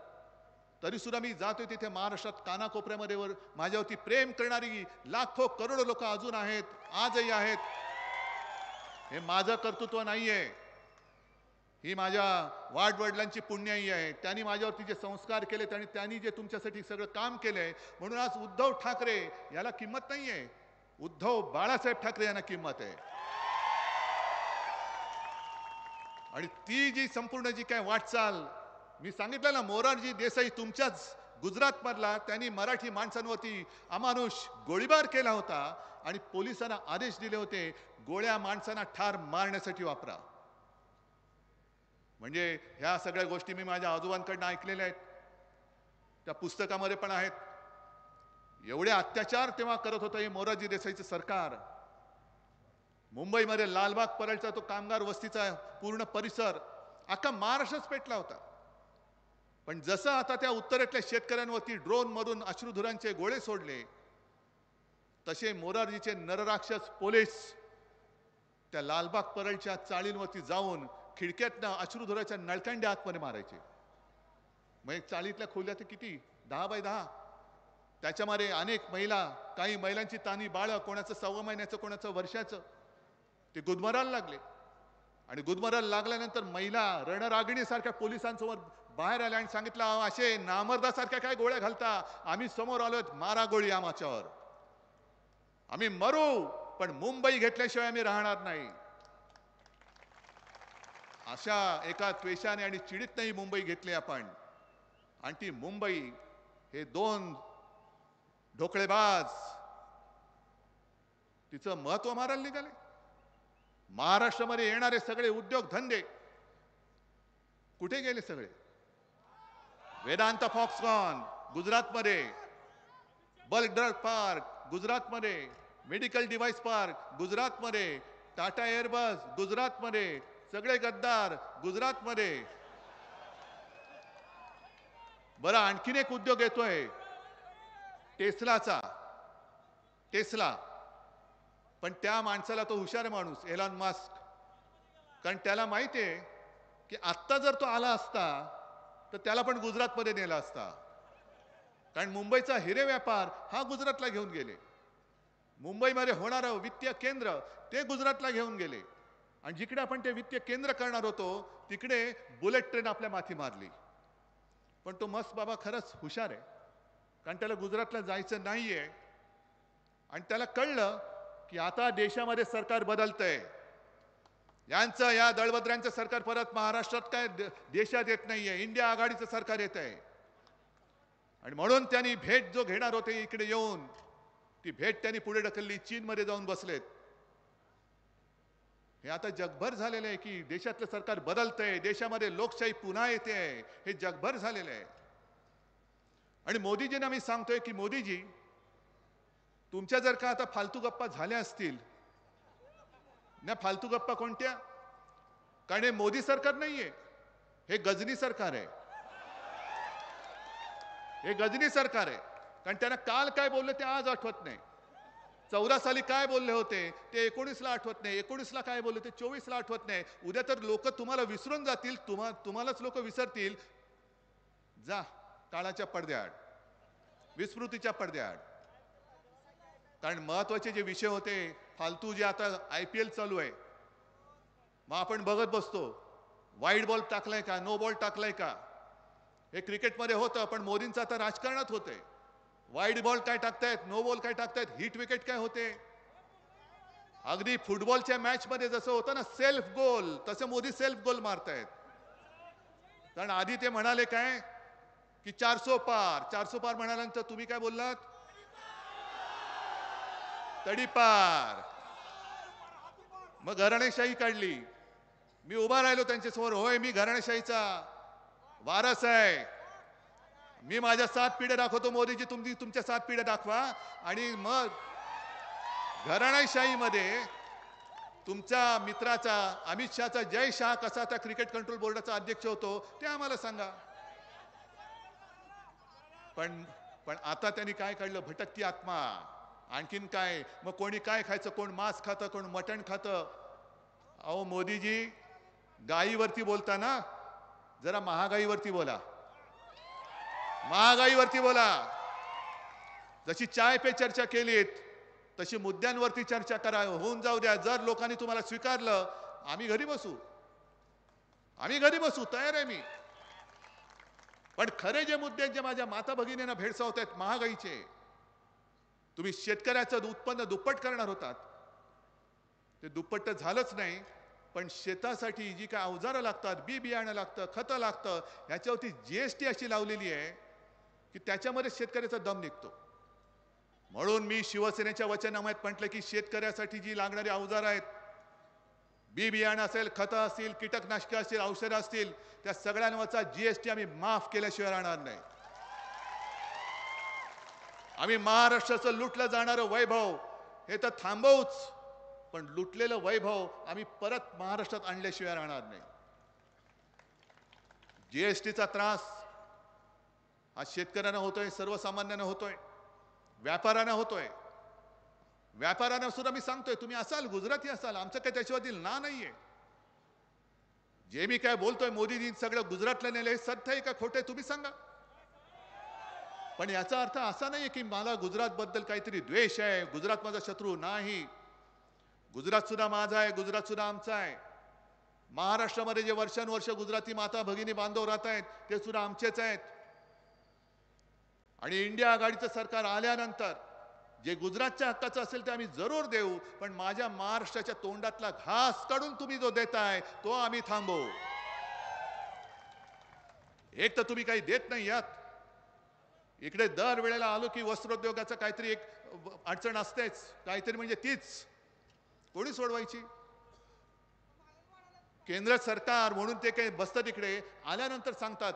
तरी सुद्धा मी जातोय तिथे महाराष्ट्रात कानाकोपऱ्यामध्ये माझ्यावरती प्रेम करणारी लाखो करोडो लोक अजून आहेत, आजही आहेत. हे माझं कर्तृत्व नाहीये, ही माझ्या वाडवडिलांची पुण्याई आहे. त्यांनी माझ्यावरती जे संस्कार केले आणि त्यांनी जे तुमच्यासाठी सगळं काम केलंय, म्हणून आज उद्धव ठाकरे याला किंमत नाहीये. उद्धव बाळासाहेब ठाकरे यांना किंमत आहे. आणि ती जी संपूर्ण जी काय वाटचाल मी सांगितलं ना, मोरारजी देसाई तुमच्याच गुजरात मधला, त्यांनी मराठी माणसांवरती अमानुष गोळीबार केला होता आणि पोलिसांना आदेश दिले होते गोळ्या माणसांना ठार मारण्यासाठी वापरा. म्हणजे ह्या सगळ्या गोष्टी मी माझ्या आजोबांकडनं ऐकलेल्या आहेत, त्या पुस्तकामध्ये पण आहेत. एवढे अत्याचार तेव्हा करत होतं हे मोरारजी देसाईचं सरकार. मुंबईमध्ये लालबाग परळचा तो कामगार वस्तीचा पूर्ण परिसर अख्खा महाराष्ट्रच पेटला होता. पण जसं आता त्या उत्तरेतल्या शेतकऱ्यांवरती ड्रोन मधून अश्रुधुरांचे गोळे सोडले, तसे मोरारजीचे नरराक्षस पोलीस त्या लालबाग परळच्या चाळींवरती जाऊन खिडक्यातनं अश्रुधुराच्या नळकांड्या आतमध्ये मारायचे. मग चाळीतल्या खोल्या ते किती 10 बाय 10, त्याच्यामध्ये अनेक महिला, काही महिलांची तानी बाळ, कोणाचं 1.25 महिन्याचं, कोणाचं वर्षाचं, ते गुदमरायला लागले. आणि गुदमरायला लागल्यानंतर महिला रणरागिणीसारख्या पोलिसांसमोर बाहेर आल्या आणि सांगितलं, असे नामर्दासारख्या काय गोळ्या घालता, आम्ही समोर आलोय, मारा गोळी आमच्यावर, आम्ही मरू पण मुंबई घेतल्याशिवाय आम्ही राहणार नाही. अशा एका त्वेषाने आणि चिडीत नाही मुंबई घेतली आपण. आणि ती मुंबई हे 2 ढोकळेबाज तिचं महत्व मारायला निघाले. महाराष्ट्रामध्ये येणारे सगळे उद्योग धंदे कुठे गेले? सगळे वेदांता फॉक्सकॉन गुजरातमध्ये, बल्क ड्रग पार्क गुजरातमध्ये, मेडिकल डिव्हाइस पार्क गुजरातमध्ये, टाटा एअरबस गुजरातमध्ये, सगळे गद्दार गुजरातमध्ये. बरं, आणखीन एक उद्योग येतोय टेस्लाचा, टेस्ला. पण त्या माणसाला, तो हुशार माणूस एलॉन मस्क, कारण त्याला माहिती आहे की आत्ता जर तो आला असता तर त्याला पण गुजरातमध्ये नेला असता. कारण मुंबईचा हिरे व्यापार हा गुजरातला घेऊन गेले, मुंबईमध्ये होणारं वित्तीय केंद्र ते गुजरातला घेऊन गेले. आणि जिकडे आपण ते वित्तीय केंद्र करणार होतो तिकडे बुलेट ट्रेन आपल्या माथी मारली. पण तो मस्क बाबा खरंच हुशार आहे, कारण त्याला गुजरातला जायचं नाहीये. आणि त्याला कळलं की आता देशामध्ये सरकार बदलतंय, यांचं, या दळभद्रांचं सरकार परत महाराष्ट्रात काय देशात येत नाहीये, इंडिया आघाडीचं सरकार येत आहे. आणि म्हणून त्यांनी भेट जो घेणार होते इकडे येऊन, ती भेट त्यांनी पुढे ढकलली, चीनमध्ये जाऊन बसलेत. हे आता जगभर झालेलं आहे की देशातलं सरकार बदलतंय, देशामध्ये लोकशाही पुन्हा येते, हे जगभर झालेलं आहे. आणि मोदीजींना मी सांगतोय की मोदीजी, तुमच्या जर का आता फालतू गप्पा झाल्या असतील ना, फालतू गप्पा कोणत्या? कारण हे मोदी सरकार नाहीये, हे गजनी सरकार आहे, हे गजनी सरकार आहे. कारण त्यांना काल काय बोलले ते आज आठवत नाही, 14 साली काय बोलले होते ते 19ला आठवत नाही, 19ला काय बोलले ते 24ला आठवत नाही. उद्या तर लोक तुम्हाला विसरून जातील, तुम्हालाच लोक विसरतील. जा काळाच्या पडद्याआड, विस्मृतीच्या पडद्याआड. कारण महत्वाचे जे विषय होते फालतू, जे आता IPL चालू आहे, मग आपण बघत बसतो वाईड बॉल टाकलाय का, नो बॉल टाकलाय का. हे क्रिकेटमध्ये होतं, पण मोदींचं आता राजकारणात होतंय. वाईड बॉल काय टाकतायत, नो बॉल काय टाकतायत, हिट विकेट काय होते. अगदी फुटबॉलच्या मॅच मध्ये जसं होतं ना सेल्फ गोल, तसे मोदी सेल्फ गोल मारतायत. कारण आधी ते म्हणाले काय की 400 पार, 400 पार म्हणाल्यानंतर तुम्ही काय बोललात, तडीपार. मग घराणेशाही काढली. मी उभा राहिलो त्यांच्या समोर, होय मी घराणेशाहीचा वारस आहे, मी माझ्या 7 पिढ्या दाखवतो, मोदीजी तुम्ही तुमच्या 7 पिढ्या दाखवा. आणि मग घराणेशाहीमध्ये तुमच्या मित्राचा अमित शहाचा जय शहा कसा त्या क्रिकेट कंट्रोल बोर्डाचा अध्यक्ष होतो ते आम्हाला सांगा. पण आता त्यांनी काय काढलं, भटकती आत्मा. आणखीन काय, मग कोणी काय खायचं, कोण मांस खातं, कोण मटण खातं. अहो मोदीजी, गायीवरती बोलताना जरा महागाईवरती बोला, महागाईवरती बोला. जशी चाय पे चर्चा केलीत तशी मुद्द्यांवरती चर्चा करा, होऊन जाऊ द्या. जर लोकांनी तुम्हाला स्वीकारलं, आम्ही घरी बसू, आम्ही घरी बसू, तयार आहे मी. पण खरे जे मुद्दे जे माझ्या माता भगिनींना भेडसावत आहेत, महागाईचे, तुम्ही शेतकऱ्याचं उत्पन्न दुप्पट करणार होतात, ते दुप्पट झालंच नाही. पण शेतासाठी जी काय अवजारं लागतात, बी बियाणं लागतं, खतं लागतं, याच्यावरती GST अशी लावलेली आहे की त्याच्यामध्ये शेतकऱ्याचा दम निघतो. म्हणून मी शिवसेनेच्या वचननाम्यात म्हटलं की शेतकऱ्यासाठी जी लागणारी अवजारं आहेत, बी बियाणं असेल, खतं असतील, कीटकनाशकं असतील, औषधं असतील, त्या सगळ्यांवरचा GST आम्ही माफ केल्याशिवाय राहणार नाही. आम्ही महाराष्ट्राचं लुटलं जाणारं वैभव हे तर थांबवूच, पण लुटलेलं वैभव आम्ही परत महाराष्ट्रात आणल्याशिवाय राहणार नाही. जीएसटीचा त्रास हा शेतकऱ्यांना होतोय, सर्वसामान्यांना होतोय, व्यापाऱ्यांना होतोय. व्यापाऱ्यांना सुद्धा मी सांगतोय, तुम्ही असाल गुजराती असाल, आमचं काही त्याच्यावरील ना नाहीये. जे मी काय बोलतोय मोदीजी सगळं गुजरातला नेलं, हे सत्य आहे का खोटं आहे तुम्ही सांगा. पण याचा अर्थ असा नाहीये की मला गुजरात बद्दल काहीतरी द्वेष आहे, गुजरात माझा शत्रू नाही. गुजरात सुद्धा माझा आहे, गुजरात सुद्धा आमचा आहे. महाराष्ट्रामध्ये जे वर्षानुवर्ष गुजराती माता भगिनी बांधव राहत आहेत ते सुद्धा आमचेच आहेत. आणि इंडिया आघाडीचं सरकार आल्यानंतर जे गुजरातच्या हक्काचं असेल ते आम्ही जरूर देऊ, पण माझ्या महाराष्ट्राच्या तोंडातला घास काढून तुम्ही जो देताय तो आम्ही थांबवू. एक तर तुम्ही काही देत नाही यात. इकडे दर वेळेला आलो की वस्त्रोद्योगाचं काहीतरी एक अडचण असतेच, काहीतरी म्हणजे तीच कोणी सोडवायची. केंद्र सरकार म्हणून ते काही बसतं तिकडे, आल्यानंतर सांगतात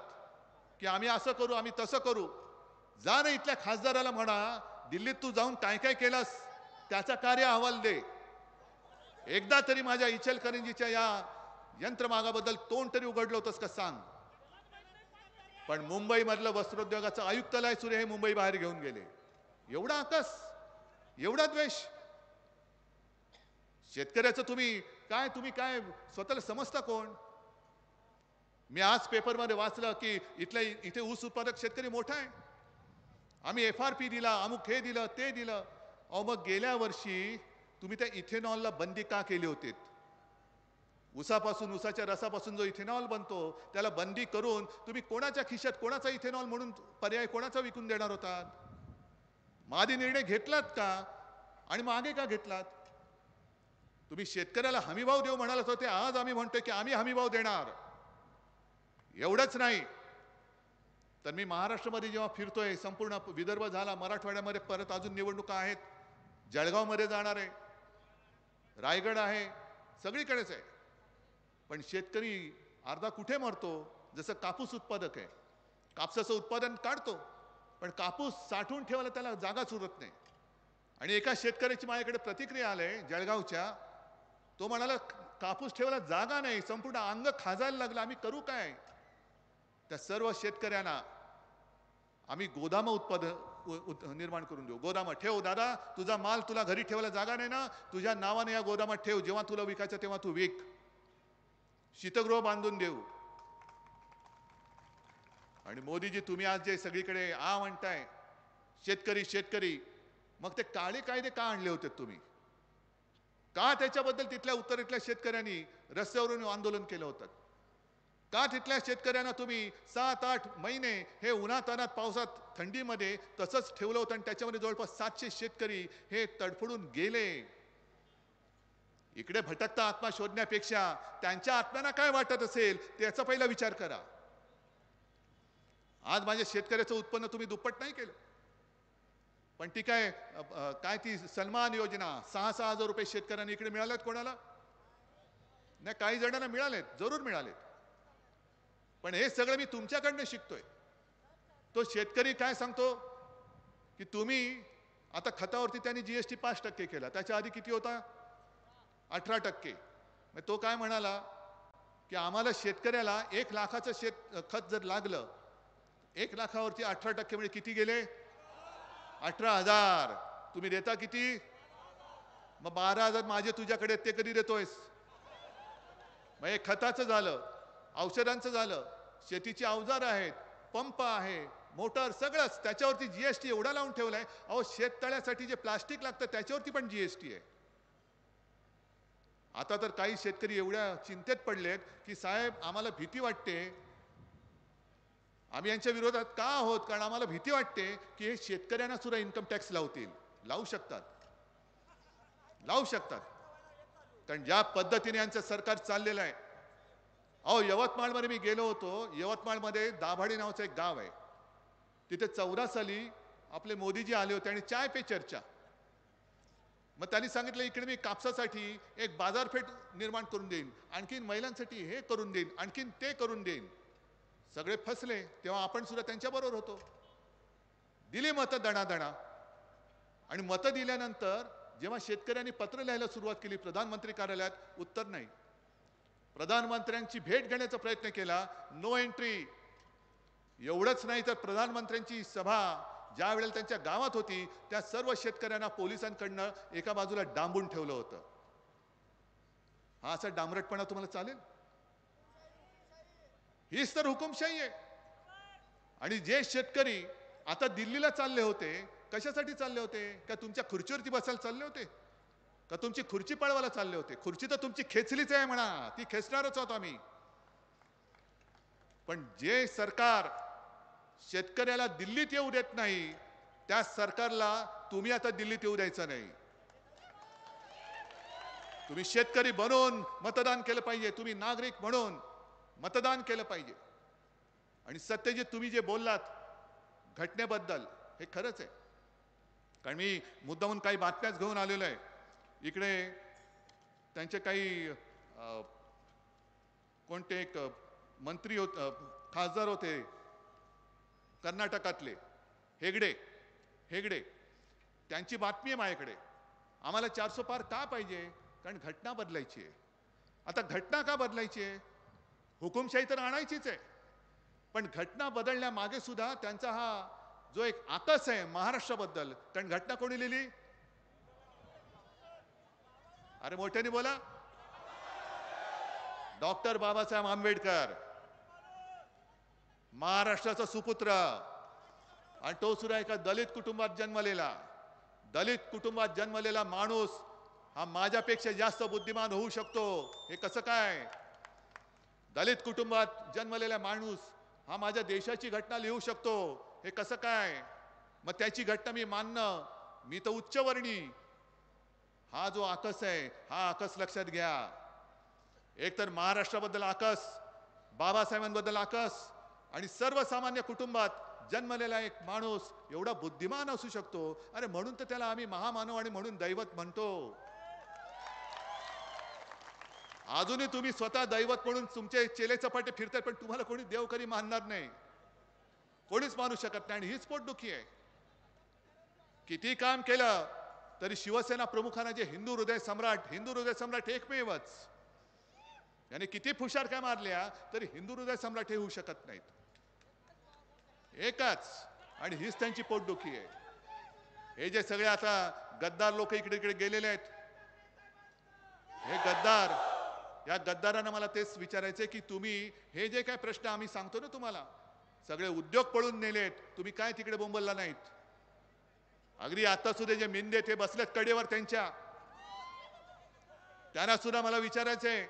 की आम्ही असं करू, आम्ही तसं करू. जा ना इथल्या खासदाराला म्हणा, दिल्लीत तू जाऊन काय काय केलंस त्याचा कार्य अहवाल दे. एकदा तरी माझ्या इचलकरंजीच्या या यंत्रमागाबद्दल तोंड तरी उघडलं होतंस का सांग. पण मुंबई मधलं वस्त्रोद्योगाचं आयुक्तालय सुरे हे मुंबई बाहेर घेऊन गेले. एवढा आकस, एवढा द्वेष. शेतकऱ्याचं तुम्ही काय स्वतःला समजता कोण. मी आज पेपरमध्ये वाचलं की इथे ऊस उत्पादक शेतकरी मोठा आहे, आम्ही FRP दिला, अमुक हे दिलं ते दिलं. अहो मग गेल्या वर्षी तुम्ही त्या इथेनॉलला बंदी का केली होती. ऊसापासून, ऊसाच्या रसापासून जो इथेनॉल बनतो त्याला बंदी करून तुम्ही कोणाच्या खिशात कोणाचा इथेनॉल म्हणून पर्याय कोणाचा विकून देणार होतात. मादी निर्णय घेतलात का आणि मागे का घेतलात. तुम्ही शेतकऱ्याला हमीभाव देऊ म्हणालात होते, आज आम्ही म्हणतोय की आम्ही हमीभाव देणार. एवढंच नाही तर मी महाराष्ट्रामध्ये जेव्हा फिरतोय, संपूर्ण विदर्भ झाला, मराठवाड्यामध्ये परत अजून निवडणुका आहेत, जळगावमध्ये जाणार आहे, रायगड आहे, सगळीकडेच आहे. पण शेतकरी अर्धा कुठे मरतो. जसं कापूस उत्पादक आहे, कापसाचं उत्पादन काढतो पण कापूस साठवून ठेवायला त्याला जागाच उरत नाही. आणि एका शेतकऱ्याची माझ्याकडे प्रतिक्रिया आली जळगावच्या. तो म्हणाला कापूस ठेवायला जागा नाही, संपूर्ण अंग खाजायला लागलं, आम्ही करू काय. त्या सर्व शेतकऱ्यांना आम्ही गोदाम निर्माण करून देऊ. गोदाम ठेव दादा, तुझा माल तुला घरी ठेवायला जागा नाही ना, तुझ्या नावाने या गोदामात ठेव, जेव्हा तुला विकायचं तेव्हा तू विक. शीतगृह बांधून देऊ. आणि मोदीजी तुम्ही आज जे सगळीकडे म्हणताय शेतकरी शेतकरी, मग ते काळे कायदे का आणले होते तुम्ही. का त्याच्याबद्दल तिथल्या उत्तरेतल्या शेतकऱ्यांनी रस्त्यावरून आंदोलन केलं होतं. का तिथल्या शेतकऱ्यांना तुम्ही 7-8 महिने हे उन्हातान्हात पावसात थंडीमध्ये तसंच ठेवलं होतं आणि त्याच्यामध्ये जवळपास 700 शेतकरी हे तडफडून गेले. इकडे भटकता आत्मा शोधण्यापेक्षा त्यांच्या आत्म्यांना काय वाटत असेल त्याचा पहिला विचार करा. आज माझ्या शेतकऱ्याचं उत्पन्न तुम्ही दुप्पट नाही केलं, पण ती काय ती सन्मान योजना 6,000 रुपये शेतकऱ्यांना इकडे मिळालेत. कोणाला नाही, काही जणांना मिळालेत, जरूर मिळालेत. पण हे सगळं मी तुमच्याकडनं शिकतोय. तो शेतकरी काय सांगतो की तुम्ही आता खतावरती त्यांनी GST 5% केला, त्याच्या आधी किती होता 18%. मग तो काय म्हणाला की आम्हाला शेतकऱ्याला 1 लाखाचं खत जर लागलं, 1 लाखावरती 18% म्हणजे किती गेले 18,000. तुम्ही देता किती, मग 12,000 माझे तुझ्याकडे ते कधी देतोयस. मग हे खताचं झालं, औषधांचं झालं, शेतीची अवजार आहेत, पंप आहे, मोटर, सगळंच त्याच्यावरती GST एवढा लावून ठेवलाय. अहो शेततळ्यासाठी जे प्लास्टिक लागतं त्याच्यावरती पण GST आहे. आता तर काही शेतकरी एवढ्या चिंतेत पडलेत की साहेब आम्हाला भीती वाटते. आम्ही यांच्या विरोधात का आहोत, कारण आम्हाला भीती वाटते की हे शेतकऱ्यांना सुद्धा इन्कम टॅक्स लावतील. लावू शकतात, कारण ज्या पद्धतीने यांचं सरकार चाललेलं आहे. अहो यवतमाळमध्ये मी गेलो होतो, यवतमाळमध्ये दाभाडी नावाचं एक गाव आहे, तिथे 14 साली आपले मोदीजी आले होते आणि चाय पे चर्चा. मग त्यांनी सांगितलं इकडे मी कापसासाठी एक बाजारपेठ निर्माण करून देईन, आणखीन महिलांसाठी हे करून देईन, आणखीन ते करून देईन. सगळे फसले. तेव्हा आपण सुद्धा त्यांच्याबरोबर होतो. दिली मतं दणादणा. आणि मतं दिल्यानंतर जेव्हा शेतकऱ्यांनी पत्र लिहायला सुरुवात केली प्रधानमंत्री कार्यालयात, उत्तर नाही. प्रधानमंत्र्यांची भेट घेण्याचा प्रयत्न केला, नो एंट्री. एवढंच नाही तर प्रधानमंत्र्यांची सभा ज्या वेळेला त्यांच्या गावात होती त्या सर्व शेतकऱ्यांना पोलिसांकडनं एका बाजूला डांबून ठेवलं होतं. हा असा डांबरटपणा तुम्हाला चालेल? हीच तर हुकुमशाही आहे. आणि जे शेतकरी आता दिल्लीला चालले होते, कशासाठी चालले होते? का तुमच्या खुर्चीवरती बसायला चालले होते? का तुमची खुर्ची पळवायला चालले होते? खुर्ची तर तुमची खेचलीच आहे म्हणा, ती खेचणारच आहोत आम्ही. पण जे सरकार शेतकऱ्याला दिल्लीत येऊ देत नाही, त्या सरकारला तुम्ही आता दिल्लीत येऊ द्यायचं नाही. तुम्ही शेतकरी बनून मतदान केलं पाहिजे, तुम्ही नागरिक म्हणून मतदान केलं पाहिजे. आणि सत्यजित, तुम्ही जे बोललात घटनेबद्दल हे खरंच आहे. कारण मी मुद्दामून काही बातम्याच घेऊन आलेलो आहे. इकडे त्यांचे काही कोणते एक मंत्री खासदार होते कर्नाटकातले, हेगडे, त्यांची बातमी आहे माझ्याकडे. आम्हाला 400 पार का पाहिजे? कारण घटना बदलायची आहे. आता घटना का बदलायची आहे? हुकुमशाही तर आणायचीच आहे, पण घटना बदलण्यामागे सुद्धा त्यांचा हा जो एक आकस आहे महाराष्ट्राबद्दल. कारण घटना कोणी लिहिली? अरे मोठ्याने बोला. डॉक्टर बाबासाहेब आंबेडकर, महाराष्ट्राचा सुपुत्र. आणि तो सुद्धा एका दलित कुटुंबात जन्मलेला. दलित कुटुंबात जन्मलेला माणूस हा माझ्यापेक्षा जास्त बुद्धिमान होऊ शकतो. हे कसं काय? दलित कुटुंबात जन्मलेला माणूस हा माझ्या देशाची घटना लिहू शकतो. हे कसं काय? मग त्याची घटना मी मानणं, मी तर उच्चवर्णी. हा जो आकस आहे, हा आकस लक्षात घ्या. एक तर महाराष्ट्राबद्दल आकस, बाबासाहेबांबद्दल आकस, आणि सर्वसामान्य कुटुंबात जन्मलेला एक माणूस एवढा बुद्धिमान असू शकतो. अरे म्हणून तर त्याला आम्ही महामानव आणि म्हणून दैवत म्हणतो. अजूनही तुम्ही स्वतः दैवत म्हणून तुमचे चेले चपाटे फिरतात, पण तुम्हाला कोणी देव कधी मानणार नाही, कोणीच मानू शकत नाही. आणि हीच पोटदुखी आहे. किती काम केलं तरी शिवसेना प्रमुखांना जे हिंदू हृदय सम्राट एकमेवच, याने किती फुशारक्या मारल्या तरी हिंदू हृदय सम्राट हे होऊ शकत नाहीत. एकच. आणि हीच त्यांची पोटदुखी आहे. हे जे सगळे आता गद्दार लोक इकडे इकडे गेलेले आहेत, हे गद्दार, या गद्दारांना मला तेच विचारायचंय की तुम्ही हे जे काय प्रश्न आम्ही सांगतो ना तुम्हाला, सगळे उद्योग पळून नेलेत, तुम्ही काय तिकडे बोंबलला नाहीत? अगदी आता सुद्धा जे मिंदे ते बसलेत कडेवर त्यांना सुद्धा मला विचारायचंय,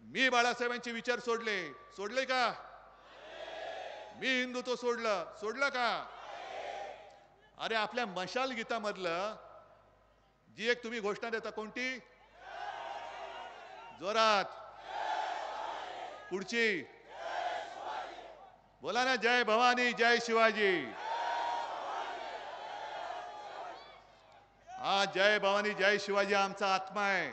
मी बाळासाहेबांचे विचार सोडले का? मी हिंदुत्व सोडलं का? अरे आपल्या मशाल गीतामधलं जी एक तुम्ही घोषणा देता, कोणती? जोरात पुढची बोला ना. जय भवानी, जय शिवाजी. हा, जय भवानी जय शिवाजी आमचा आत्मा आहे.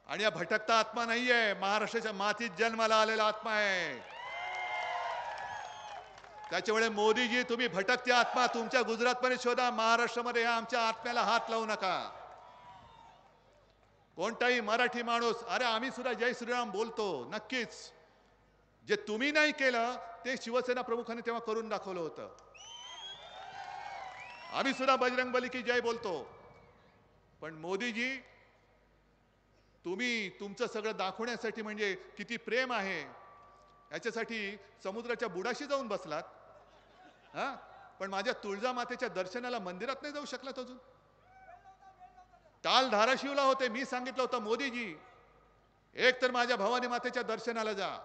आणि हा भटकता आत्मा नाहीये, महाराष्ट्राच्या मातीत जन्माला आलेला आत्मा आहे. त्याच्यामुळे मोदीजी, तुम्ही भटकते आत्मा तुमच्या गुजरातमध्ये शोधा, महाराष्ट्रामध्ये या आमच्या आत्म्याला हात लावू नका. कोणताही मराठी माणूस, अरे आम्ही सुद्धा जय श्रीराम बोलतो नक्कीच. जे तुम्ही नाही केलं ते शिवसेना प्रमुखांनी तेव्हा करून दाखवलं होतं. आम्ही सुद्धा बजरंगबली की जय बोलतो. पण मोदीजी, तुम्ही तुमचं सगळं दाखवण्यासाठी म्हणजे किती प्रेम आहे याच्यासाठी समुद्राच्या बुडाशी जाऊन बसलात. हा, पण माझ्या तुळजामातेच्या दर्शनाला मंदिरात नाही जाऊ शकलात अजून. काल धाराशिवला होते, मी सांगितलं होतं मोदीजी एक तर माझ्या भवानी मातेच्या दर्शनाला जा,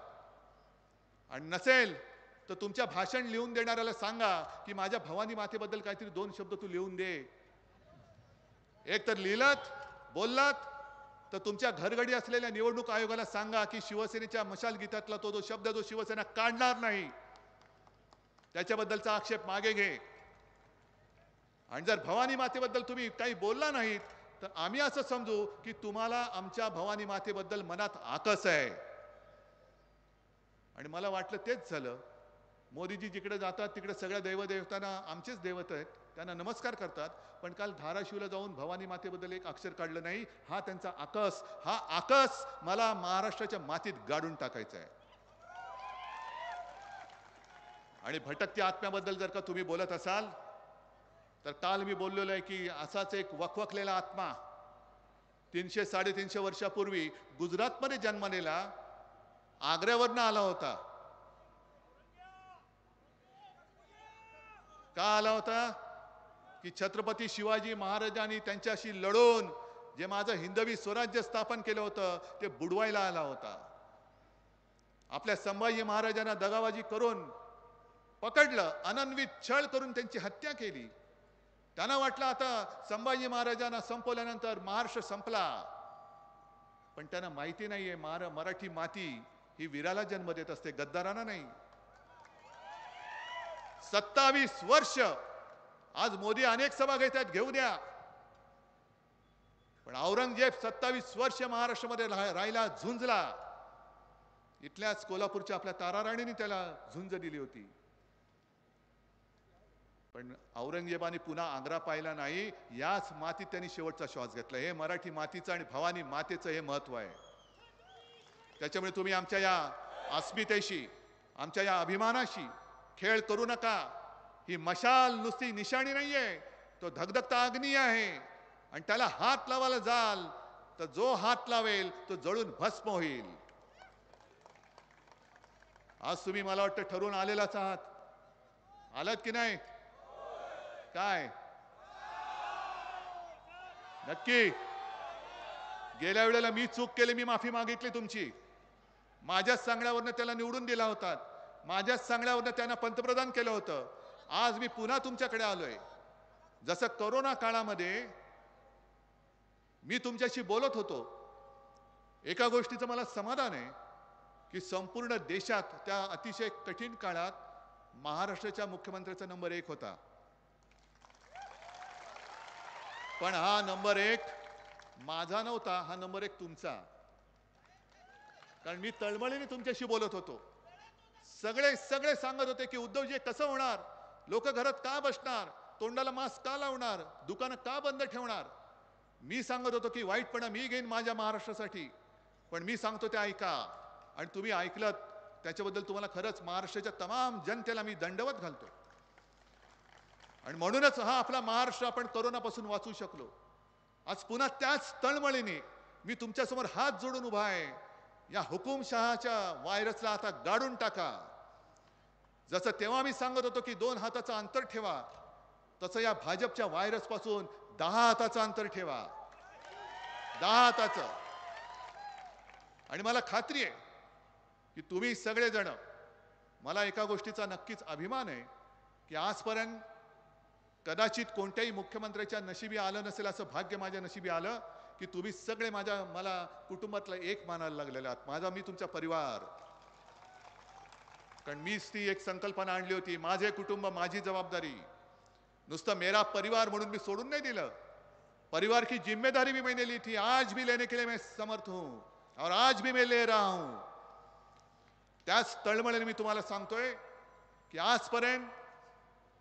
आणि नसेल तर तुमच्या भाषण लिहून देणाऱ्याला सांगा की माझ्या भवानी मातेबद्दल काहीतरी 2 शब्द तू लिहून दे. एक तर लिहिलात, बोललात, तर तुमच्या घरगडी असलेल्या निवडणूक आयोगाला सांगा की शिवसेनेच्या मशाल गीतातला तो जो शब्द जो शिवसेना काढणार नाही त्याच्याबद्दलचा आक्षेप मागे घे. आणि जर भवानी मातेबद्दल तुम्ही काही बोलला नाहीत तर आम्ही असं समजू की तुम्हाला आमच्या भवानी मातेबद्दल मनात आकस आहे. आणि मला वाटलं तेच झालं. मोदीजी जिकडे जातात तिकडे सगळ्या दैवदेवतांना आमचेच दैवत आहेत, त्यांना नमस्कार करतात. पण काल धाराशिवला जाऊन भवानी मातेबद्दल एक अक्षर काढलं नाही. हा त्यांचा आकस, हा आकस मला महाराष्ट्राच्या मातीत गाडून टाकायचा आहे. आणि भटकत्या आत्म्याबद्दल जर का तुम्ही बोलत असाल तर काल मी बोललेलो आहे की असाच एक वखवकलेला आत्मा 300-350 वर्षापूर्वी गुजरातमध्ये जन्मलेला आग्र्यावरनं आला होता. का आला होता? की छत्रपती शिवाजी महाराजांनी त्यांच्याशी लढून जे माझं हिंदवी स्वराज्य स्थापन केलं होतं ते बुडवायला आला होता. आपल्या संभाजी महाराजांना दगाबाजी करून पकडलं, अनन्वित छळ करून त्यांची हत्या केली. त्यांना वाटलं आता संभाजी महाराजांना संपवल्यानंतर महाराष्ट्र संपला. पण त्यांना माहिती नाहीये मराठी माती ही वीराला जन्म देत असते, गद्दारांना नाही. 27 वर्ष आज मोदी अनेक सभा घेतात, घेऊ द्या. पण औरंगजेब 27 वर्ष महाराष्ट्रामध्ये राहिला, झुंजला. इथल्याच कोल्हापूरच्या आपल्या ताराराणीने त्याला झुंज दिली होती. पण औरंगजेबाने पुन्हा आग्रा पाहिला नाही. याच मातीत त्यांनी शेवटचा श्वास घेतला. हे मराठी मातीचं आणि भवानी मातेचं हे महत्व आहे. त्याच्यामुळे तुम्ही आमच्या या अस्मितेशी, आमच्या या अभिमानाशी खेळ करू नका. ही मशाल नुसती निशाणी नाहीये, तो धगधगता अग्नी आहे. आणि त्याला हात लावायला जाल तर जो हात लावेल तो जळून भस्म होईल. आज तुम्ही मला वाटतं ठरवून आलेलाच आहात. आलात की नाही? काय नक्की? गेल्या वेळेला मी चूक केली, मी माफी मागितली तुमची. माझ्याच सांगण्यावरनं त्याला निवडून दिला होता, माझ्याच सांगण्यावरनं त्यांना पंतप्रधान केलं होतं. आज मी पुन्हा तुमच्याकडे आलोय. जसं कोरोना काळामध्ये मी तुमच्याशी बोलत होतो, एका गोष्टीचं मला समाधान आहे की संपूर्ण देशात त्या अतिशय कठीण काळात महाराष्ट्राच्या मुख्यमंत्र्याचा नंबर 1 होता. पण हा नंबर 1 माझा नव्हता, हा नंबर 1 तुमचा. कारण मी तळमळीने तुमच्याशी बोलत होतो. सगळे सांगत होते की उद्धवजी कसं होणार, लोक घरात का बसणार, तोंडाला मास्क का लावणार, दुकानं का बंद ठेवणार. मी सांगत होतो की वाईटपणा मी घेईन माझ्या महाराष्ट्रासाठी, पण मी सांगतो ते ऐका. आणि तुम्ही ऐकलत, त्याच्याबद्दल तुम्हाला खरंच महाराष्ट्राच्या तमाम जनतेला मी दंडवत घालतो. आणि म्हणूनच हा आपला महाराष्ट्र आपण कोरोनापासून वाचू शकलो. आज पुन्हा त्याच तळमळीने मी तुमच्यासमोर हात जोडून उभा आहे. या हुकुमशहाच्या व्हायरसला आता गाडून टाका. जसं तेव्हा मी सांगत होतो की 2 हाताचं अंतर ठेवा, तसं या भाजपच्या व्हायरस पासून 10 हाताचं अंतर ठेवा. 10 हाताचं. आणि मला खात्री आहे की तुम्ही सगळेजण, मला एका गोष्टीचा नक्कीच अभिमान आहे की आजपर्यंत कदाचित कोणत्याही मुख्यमंत्र्याच्या नशिबी आलं नसेल असं भाग्य माझ्या नशिबी आलं की तुम्ही सगळे मला कुटुंबातला एक मानायला लागलेले आहात. मी तुमचा परिवार. कारण मीच ती एक संकल्पना आणली होती, माझे कुटुंब माझी जबाबदारी. नुसतं मेरा परिवार म्हणून मी सोडून नाही दिलं. परिवार की जिम्मेदारी भी मैंने ली थी, आज भी लेने के लिए मैं समर्थ हूं और आज भी मैं ले रहा हूं. त्याच तळमळीने मी तुम्हाला सांगतोय की आजपर्यंत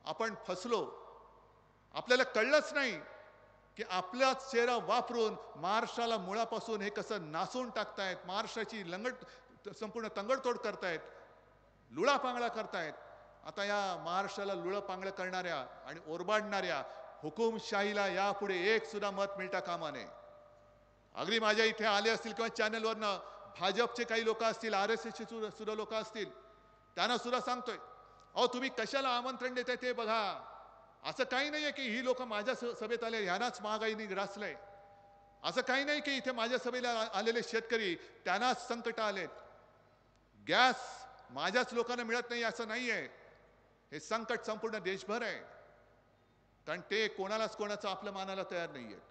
आपण फसलो. आपल्याला कळलंच नाही की आपलाच चेहरा वापरून महाराष्ट्राला मुळापासून हे कसं नासून टाकतायत, महाराष्ट्राची संपूर्ण तंगडतोड करतायत, लुळापांगळा करतायत. आता या महाराष्ट्राला लुळापांगळा करणाऱ्या आणि ओरबाडणाऱ्या हुकुमशाहीला यापुढे एक सुद्धा मत मिळता कामा नये. अगदी माझ्या इथे आले असतील किंवा चॅनलवरनं भाजपचे काही लोक असतील, RSSचे सुद्धा लोक असतील, त्यांना सुद्धा सांगतोय, अहो तुम्ही कशाला आमंत्रण देताय ते बघा. असं काही नाहीये की ही लोक माझ्या सभेत आले ह्यांनाच महागाईने ग्रासलंय. असं काही नाही की इथे माझ्या सभेला आलेले शेतकरी त्यांनाच संकट आलेत. गॅस माझ्याच लोकांना मिळत नाही असं नाहीये. हे संकट संपूर्ण देशभर आहे. कारण ते कोणालाच कोणाचं आपलं मानायला तयार नाहीयेत.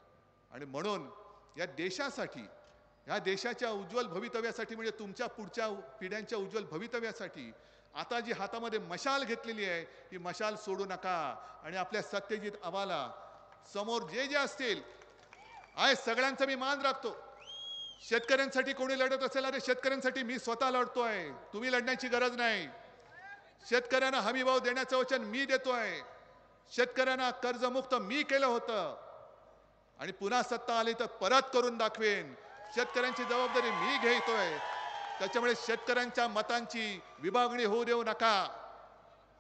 आणि म्हणून या देशासाठी, या देशाच्या उज्ज्वल भवितव्यासाठी, म्हणजे तुमच्या पुढच्या पिढ्यांच्या उज्ज्वल भवितव्यासाठी आता जी हातामध्ये मशाल घेतलेली आहे ही मशाल सोडू नका. आणि आपल्या सत्यजित आबाला समोर जे असतील आहे सगळ्यांचा मी मान राखतो. शेतकऱ्यांसाठी कोणी लढत असेल, अरे शेतकऱ्यांसाठी मी स्वतः लढतोय, तुम्ही लढण्याची गरज नाही. शेतकऱ्यांना हमीभाव देण्याचं वचन मी देतोय. शेतकऱ्यांना कर्जमुक्त मी केलं होतं आणि पुन्हा सत्ता आली तर परत करून दाखवेन. शेतकऱ्यांची जबाबदारी मी घेतोय. त्याच्यामुळे शेतकऱ्यांच्या मतांची विभागणी होऊ देऊ नका.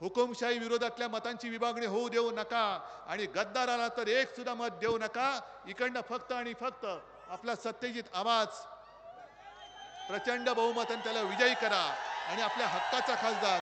हुकुमशाही विरोधातल्या मतांची विभागणी होऊ देऊ नका आणि गद्दाराला तर एक सुद्धा मत देऊ नका. इकडनं फक्त आणि फक्त आपला सत्यजित आवाज प्रचंड बहुमताने त्याला विजयी करा आणि आपल्या हक्काचा खासदार